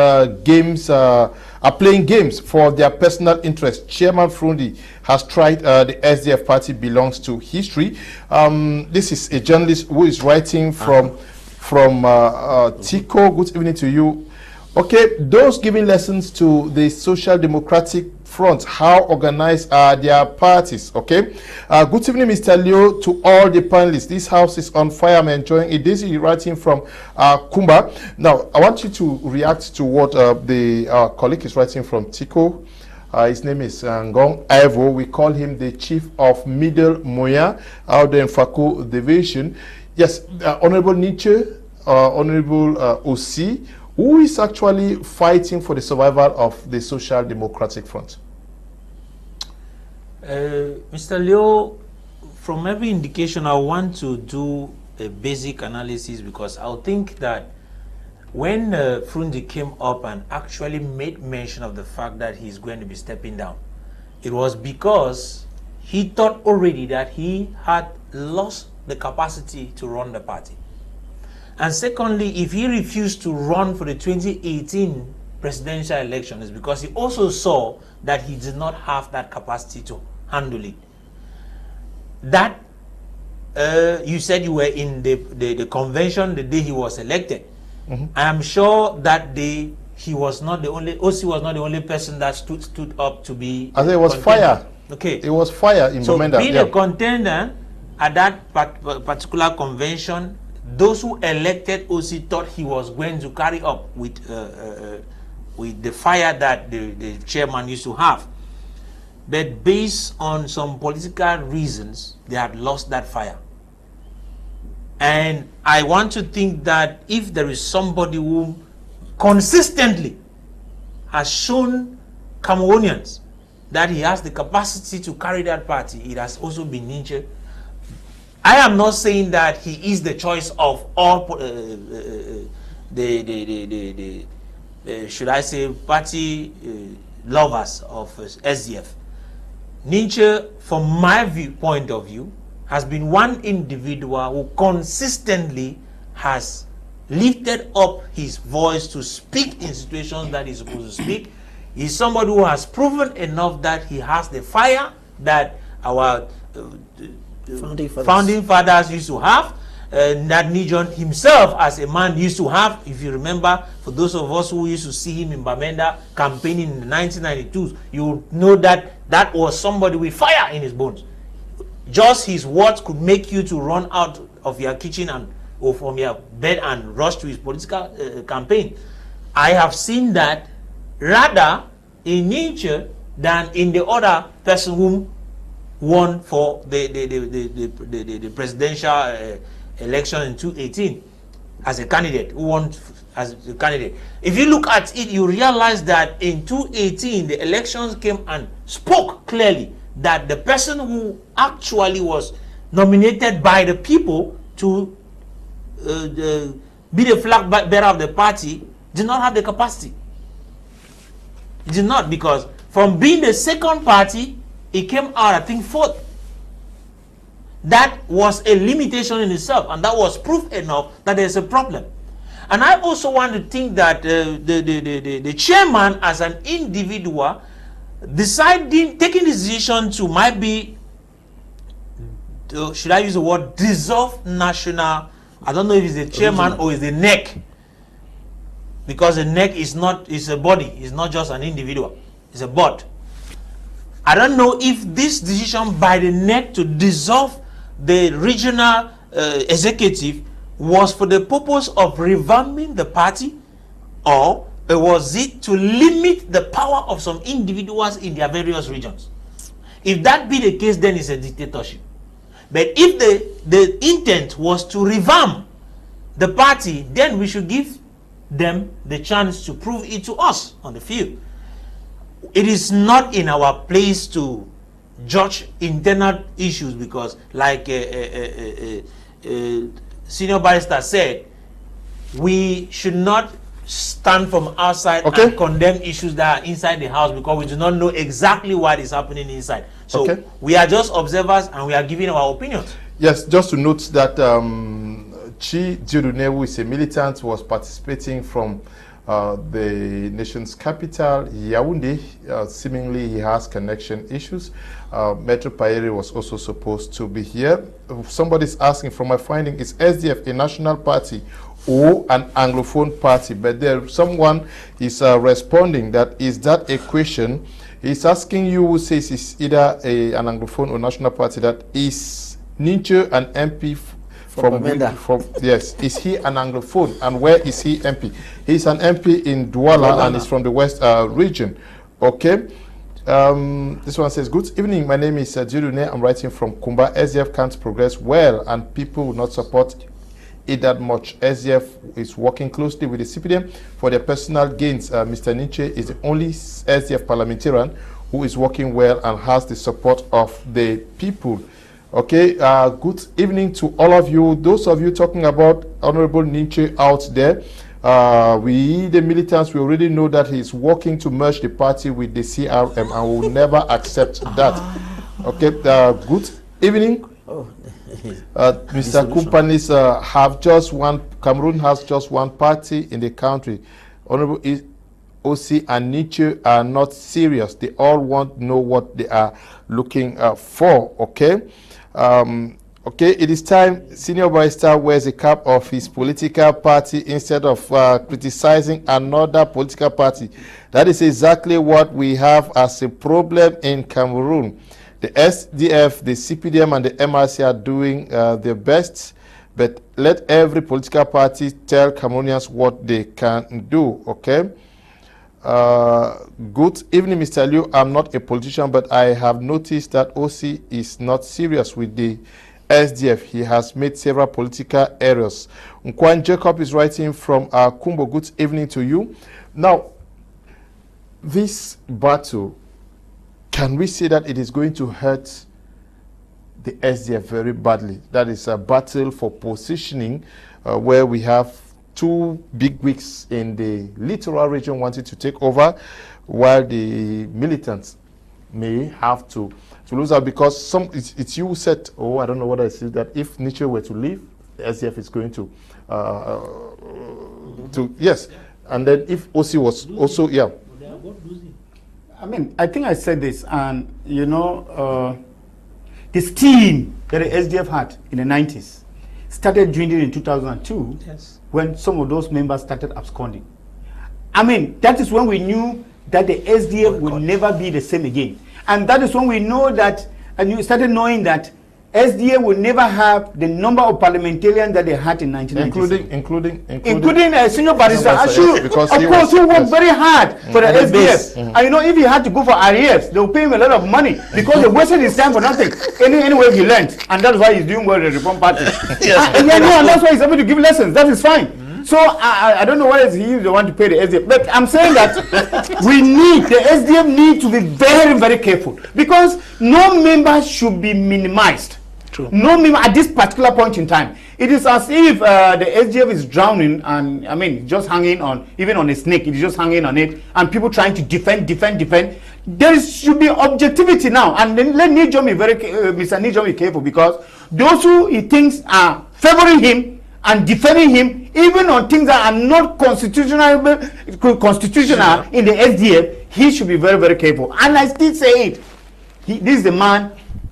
are playing games for their personal interest. Chairman Fru Ndi has tried. The SDF party belongs to history. This is a journalist who is writing from Tico. Good evening to you. Okay, those giving lessons to the Social Democratic Front, how organized are their parties? Okay, good evening, Mr. Leo, to all the panelists. This house is on fire. I'm enjoying it. This is writing from Kumba. Now, I want you to react to what the colleague is writing from Tico. His name is Ngong Ivo. We call him the chief of Middle Moya out there in Fako Division. Yes, Honorable Nintcheu, Honorable OC, who is actually fighting for the survival of the Social Democratic Front? Mr. Leo, from every indication, I want to do a basic analysis because I think that when Fru Ndi came up and actually made mention of the fact that he's going to be stepping down, it was because he thought already that he had lost the capacity to run the party. And secondly, if he refused to run for the 2018 presidential election, it's because he also saw that he did not have that capacity to handle it. That you said you were in the convention the day he was elected. I am sure that he was not the only, OC was not the only person that stood up to be. I think it was fire. Okay. It was fire in so Bomenda. Being a contender at that particular convention, those who elected OC thought he was going to carry up with the fire that the chairman used to have. But based on some political reasons, they had lost that fire. And I want to think that if there is somebody who consistently has shown Cameroonians that he has the capacity to carry that party, it has also been Nintcheu. I am not saying that he is the choice of all should I say party lovers of SDF. Nintcheu, from my point of view, has been one individual who consistently has lifted up his voice to speak in situations that he's supposed to speak. He's somebody who has proven enough that he has the fire that our founding fathers used to have, that Deudonne himself as a man used to have. If you remember, for those of us who used to see him in Bamenda campaigning in the 1992s, you know that that was somebody with fire in his bones. Just his words could make you to run out of your kitchen or from your bed and rush to his political campaign. I have seen that rather in Nintcheu than in the other person whom won for the presidential election in 2018 as a candidate, who won as a candidate. If you look at it, you realize that in 2018, the elections came and spoke clearly that the person who actually was nominated by the people to be the flag bearer of the party did not have the capacity. It did not, because from being the second party, it came out, I think, fourth. That was a limitation in itself, and that was proof enough that there's a problem. And I also want to think that the chairman, as an individual, taking the decision to might be, should I use the word, dissolve national I don't know if it's the chairman or it's the neck, because the neck is a body, it's not just an individual, it's a board. I don't know if this decision by the neck to dissolve the regional executive was for the purpose of revamping the party, or was it to limit the power of some individuals in their various regions. If that be the case, then it's a dictatorship. But if the intent was to revamp the party, then we should give them the chance to prove it to us on the field. It is not in our place to judge internal issues, because like senior barrister said, we should not stand from outside and condemn issues that are inside the house, because we do not know exactly what is happening inside. So we are just observers and we are giving our opinions. Yes, just to note that Deudonne, who is a militant, was participating from the nation's capital, Yaoundé. Seemingly he has connection issues. Metro Pairi was also supposed to be here. Somebody's asking, from my finding, is SDF a national party or an Anglophone party? But there, someone is responding that, is that a question? He's asking you, who says it's either an Anglophone or national party, that is Nintcheu an MP from yes, is he an Anglophone, and where is he MP? He's an MP in Douala and is from the West region. Okay. This one says, good evening, my name is Deudonne. I'm writing from Kumba. SDF can't progress well and people will not support it that much. SDF is working closely with the CPDM for their personal gains. Mr. Nintcheu is the only SDF parliamentarian who is working well and has the support of the people. Okay, good evening to all of you. Those of you talking about Honorable Nintcheu out there, we, the militants, we already know that he's working to merge the party with the CRM, and we will never accept that. Okay, good evening. Mr. Kumpanis, Cameroon has just one party in the country. Honorable OC and Nintcheu are not serious. They all want to know what they are looking for. Okay. Okay, it is time Senior Barrister wears the cap of his political party instead of criticizing another political party. That is exactly what we have as a problem in Cameroon. The SDF, the CPDM and the MRC are doing their best, but let every political party tell Cameroonians what they can do, okay? Good evening, Mr. Liu. I'm not a politician, but I have noticed that OC is not serious with the SDF. He has made several political errors. Nkwan Jacob is writing from Kumbo. Good evening to you. Now, this battle, can we say that it is going to hurt the SDF very badly? That is a battle for positioning where we have two big wigs in the littoral region wanting to take over, while the militants may have to lose out, because it's you said, oh, I don't know what I said, that if Nintcheu were to leave, the SDF is going to yes, and then if OC was also, yeah. I mean, I think I said this, and you know, the steam that the SDF had in the 90s started dwindling in 2002, yes, when some of those members started absconding. I mean, that is when we knew that the SDF would never be the same again. And that is when we know that, and you started knowing that SDF would never have the number of parliamentarians that they had in 1997. Including Senior Barrister Ashu, of course, who worked very hard for the SDF. And you know, if he had to go for arrears, they will pay him a lot of money, because they wasted his time for nothing. Anyway, he learned, and that's why he's doing well in the Reform Party. And that's why he's able to give lessons. That is fine. So I don't know why he is the one to pay the SDF. But I'm saying that the SDF need to be very, very careful, because no member should be minimized. True. No member at this particular point in time. It is as if the SDF is drowning, and I mean, just hanging on, even on a snake, it's just hanging on it, and people trying to defend. There should be objectivity now, and then let Nintcheu be Mr. Nintcheu be careful, because those who he thinks are favoring him and defending him, even on things that are not constitutional in the SDF, he should be very, very careful. And I still say it.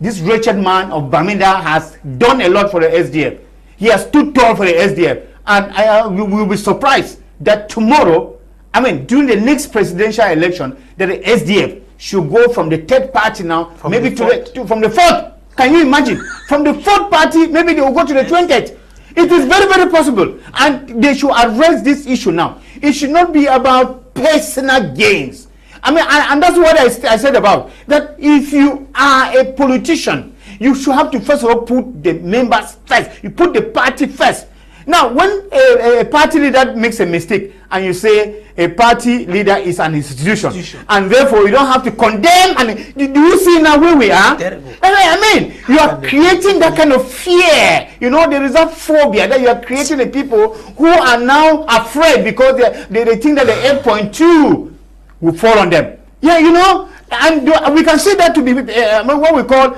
This wretched man of Bamenda has done a lot for the SDF. He has stood tall for the SDF. And we will be surprised that tomorrow, I mean, during the next presidential election, that the SDF should go from the third party now, from maybe from the fourth. Can you imagine? From the fourth party, maybe they will go to the 20th. It is very, very possible. And they should address this issue now. It should not be about personal gains. I mean, and that's what I said about, that if you are a politician, you should have to first of all put the members first. You put the party first. Now, when a party leader makes a mistake and you say a party leader is an institution. And therefore you don't have to condemn, and do you see now where we are? I mean, you are creating that kind of fear. You know, there is a phobia that you are creating the people who are now afraid because they think that the 8.2 will fall on them. Yeah, you know, and we can see that to be what we call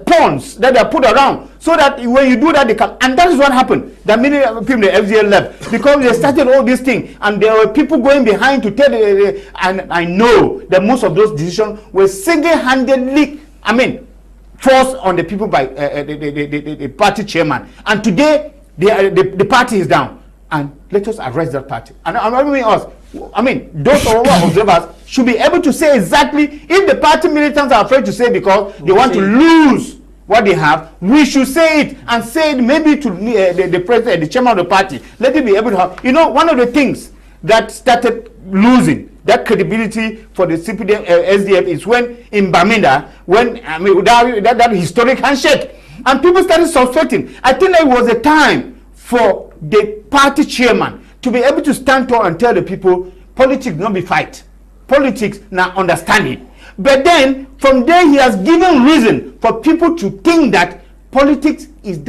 pawns that are put around, so that when you do that, they come. And that is what happened. That many people in the FGL left because they started all these things, and there were people going behind to tell and I know that most of those decisions were single-handedly, I mean, forced on the people by the party chairman. And today, the party is down. And let us arrest that party. And I mean us. I mean, those observers should be able to say exactly, if the party militants are afraid to say because they want to lose what they have, we should say it, and say it maybe to the president, the chairman of the party. Let it be able to have. You know, one of the things that started losing that credibility for the CPD, SDF is when in Bamenda, when I mean that historic handshake, and people started suspecting. I think that it was a time for the party chairman to be able to stand tall and tell the people, politics not be fight. Politics now understanding. But then from there he has given reason for people to think that politics is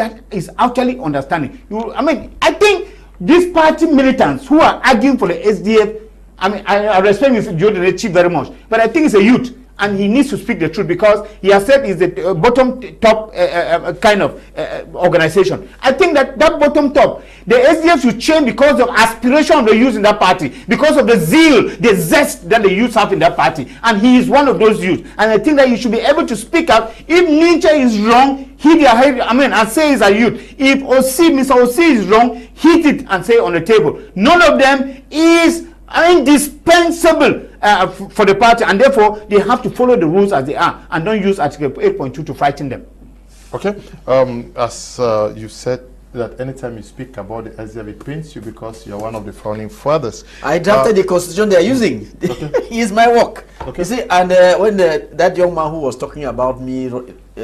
actually understanding. I mean, I think these party militants who are arguing for the SDF, I mean, I respect Mr. Deudonne Chief very much, but I think it's a youth, and he needs to speak the truth because he has said it's the bottom top kind of organization. I think that bottom top, the SDF should change because of aspiration of the youth in that party, because of the zeal, the zest that the youth have in that party, and he is one of those youth. And I think that you should be able to speak out. If Nintcheu is wrong, hit their head, I mean, and say he's a youth. If Mr. Osi is wrong, hit it and say on the table. None of them is indispensable for the party, and therefore they have to follow the rules as they are and don't use Article 8.2 to frighten them. Okay, as you said that anytime you speak about the SDF, it pains you because you're one of the founding fathers. I drafted the constitution they are using. Okay. It's my work. Okay. You see, and when that young man who was talking about me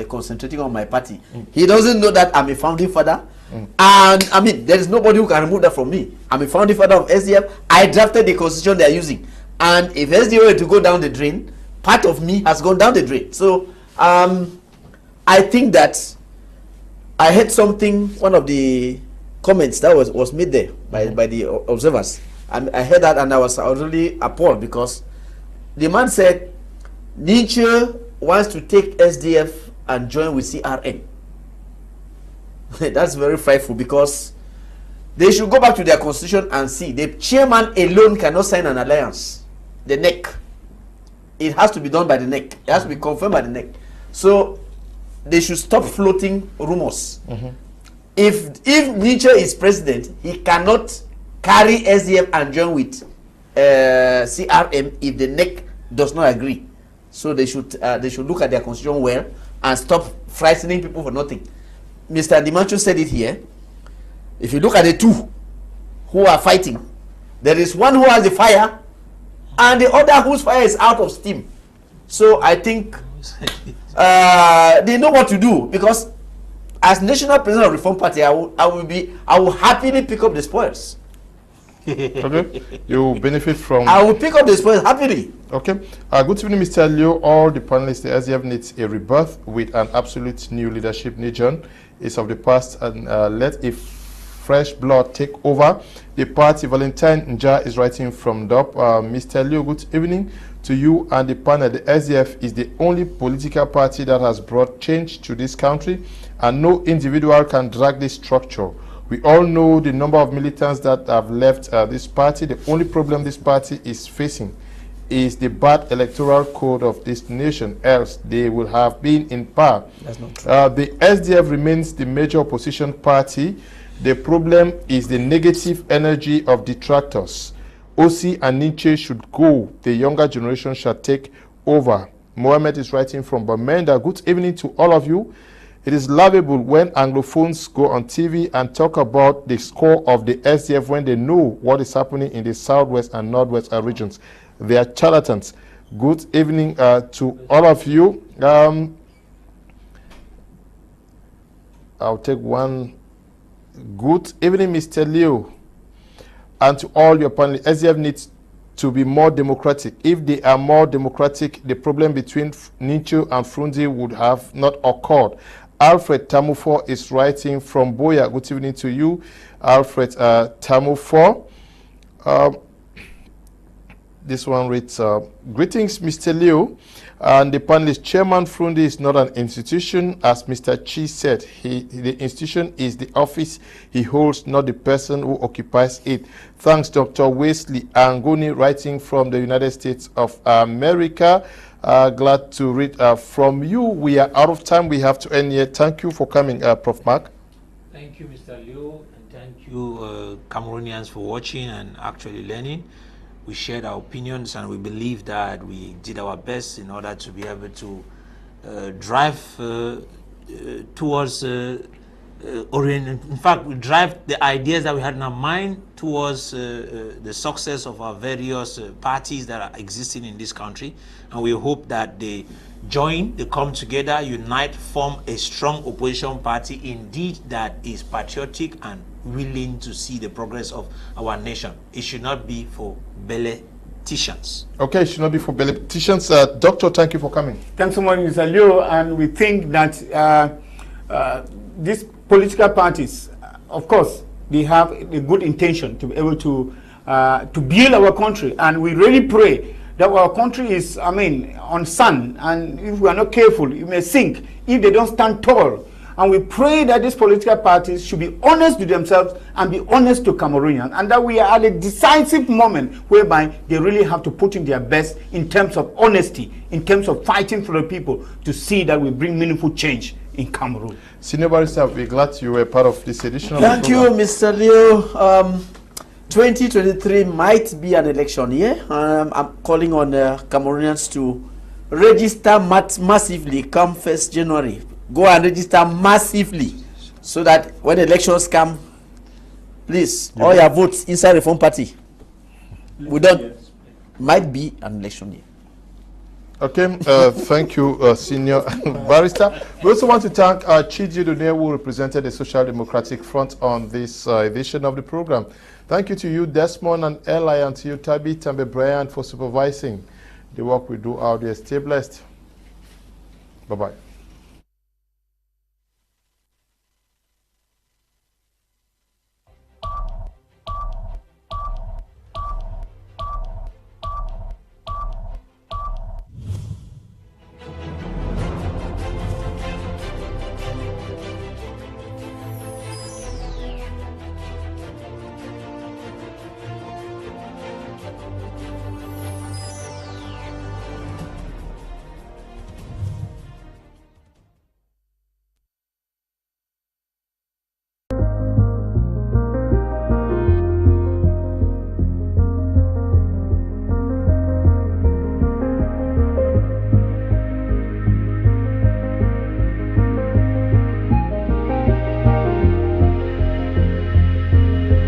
concentrating on my party, he doesn't know that I'm a founding father. And I mean, there is nobody who can remove that from me. I'm a founding father of SDF. I drafted the constitution they are using. And if SDF were to go down the drain, part of me has gone down the drain. So I think that I heard something, one of the comments that was made there by the observers. I heard that and I was really appalled because the man said Nintcheu wants to take SDF and join with CRM. That's very frightful because they should go back to their constitution and see the chairman alone cannot sign an alliance. The neck. It has to be done by the neck. It has to be confirmed by the neck. So they should stop floating rumors. If Nintcheu is president, he cannot carry SDF and join with CRM if the neck does not agree. So they should look at their constitution well and stop frightening people for nothing. Mr. Ndimancho said it here. If you look at the two who are fighting, there is one who has the fire and the other whose fire is out of steam. So I think they know what to do, because as national president of Reform Party, I will happily pick up the spoils. Okay, you benefit from. I will pick up the spoils happily. Okay, good evening, Mr. Leo. All the panelists, the SDF needs a rebirth with an absolute new leadership. Nijon is of the past, and let a fresh blood take over the party. Valentine Nja is writing from DOP. Mr. Leo, good evening to you and the panel. The SDF is the only political party that has brought change to this country, and no individual can drag this structure. We all know the number of militants that have left this party. The only problem this party is facing is the bad electoral code of this nation, else they will have been in power. That's not true. The SDF remains the major opposition party. The problem is the negative energy of detractors. OC and Nintcheu should go. The younger generation shall take over. Mohammed is writing from Bamenda. Good evening to all of you. It is laughable when Anglophones go on TV and talk about the score of the SDF when they know what is happening in the southwest and northwest regions. They are charlatans. Good evening to all of you. I'll take one. Good evening, Mr. Leo, and to all your panelists. SDF needs to be more democratic. If they are more democratic, the problem between Nintcheu and Fru Ndi would have not occurred. Alfred Tamufor is writing from Boya. Good evening to you, Alfred Tamufor. This one reads, greetings, Mr. Leo and the panelist. Chairman Fru Ndi is not an institution, as Mr. Chi said. The institution is the office he holds, not the person who occupies it. Thanks, Dr. Wesley Angoni, writing from the United States of America. Glad to read from you. We are out of time. We have to end here. Thank you for coming, Prof. Mark. Thank you, Mr. Leo, and thank you, Cameroonians, for watching and actually learning. We shared our opinions, and we believe that we did our best in order to be able to drive towards in fact, we drive the ideas that we had in our mind towards the success of our various parties that are existing in this country. And we hope that they join, they come together, unite, form a strong opposition party indeed that is patriotic and willing to see the progress of our nation. It should not be for politicians. Okay, it should not be for politicians. Doctor, thank you for coming. Thanks so much, Mr. Leo. And we think that these political parties, of course, they have a good intention to be able to build our country. And we really pray that our country is, on sand. And if we are not careful, it may sink if they don't stand tall. And we pray that these political parties should be honest to themselves and be honest to Cameroonians, and that we are at a decisive moment whereby they really have to put in their best in terms of honesty, in terms of fighting for the people to see that we bring meaningful change in Cameroon. Senior Barrister, we're glad you were part of this edition. Thank you, Mr. Leo. 2023 might be an election year. I'm calling on Cameroonians to register massively come 1st January. Go and register massively so that when elections come, please, all your votes inside the Reform Party. We don't, might be an election year. Okay, thank you, Senior Barrister. We also want to thank Deudonne, who represented the Social Democratic Front on this edition of the program. Thank you to you, Desmond and Eli, and to you, Tabi Tambe Brian, for supervising the work we do out there. Stay blessed. Bye-bye.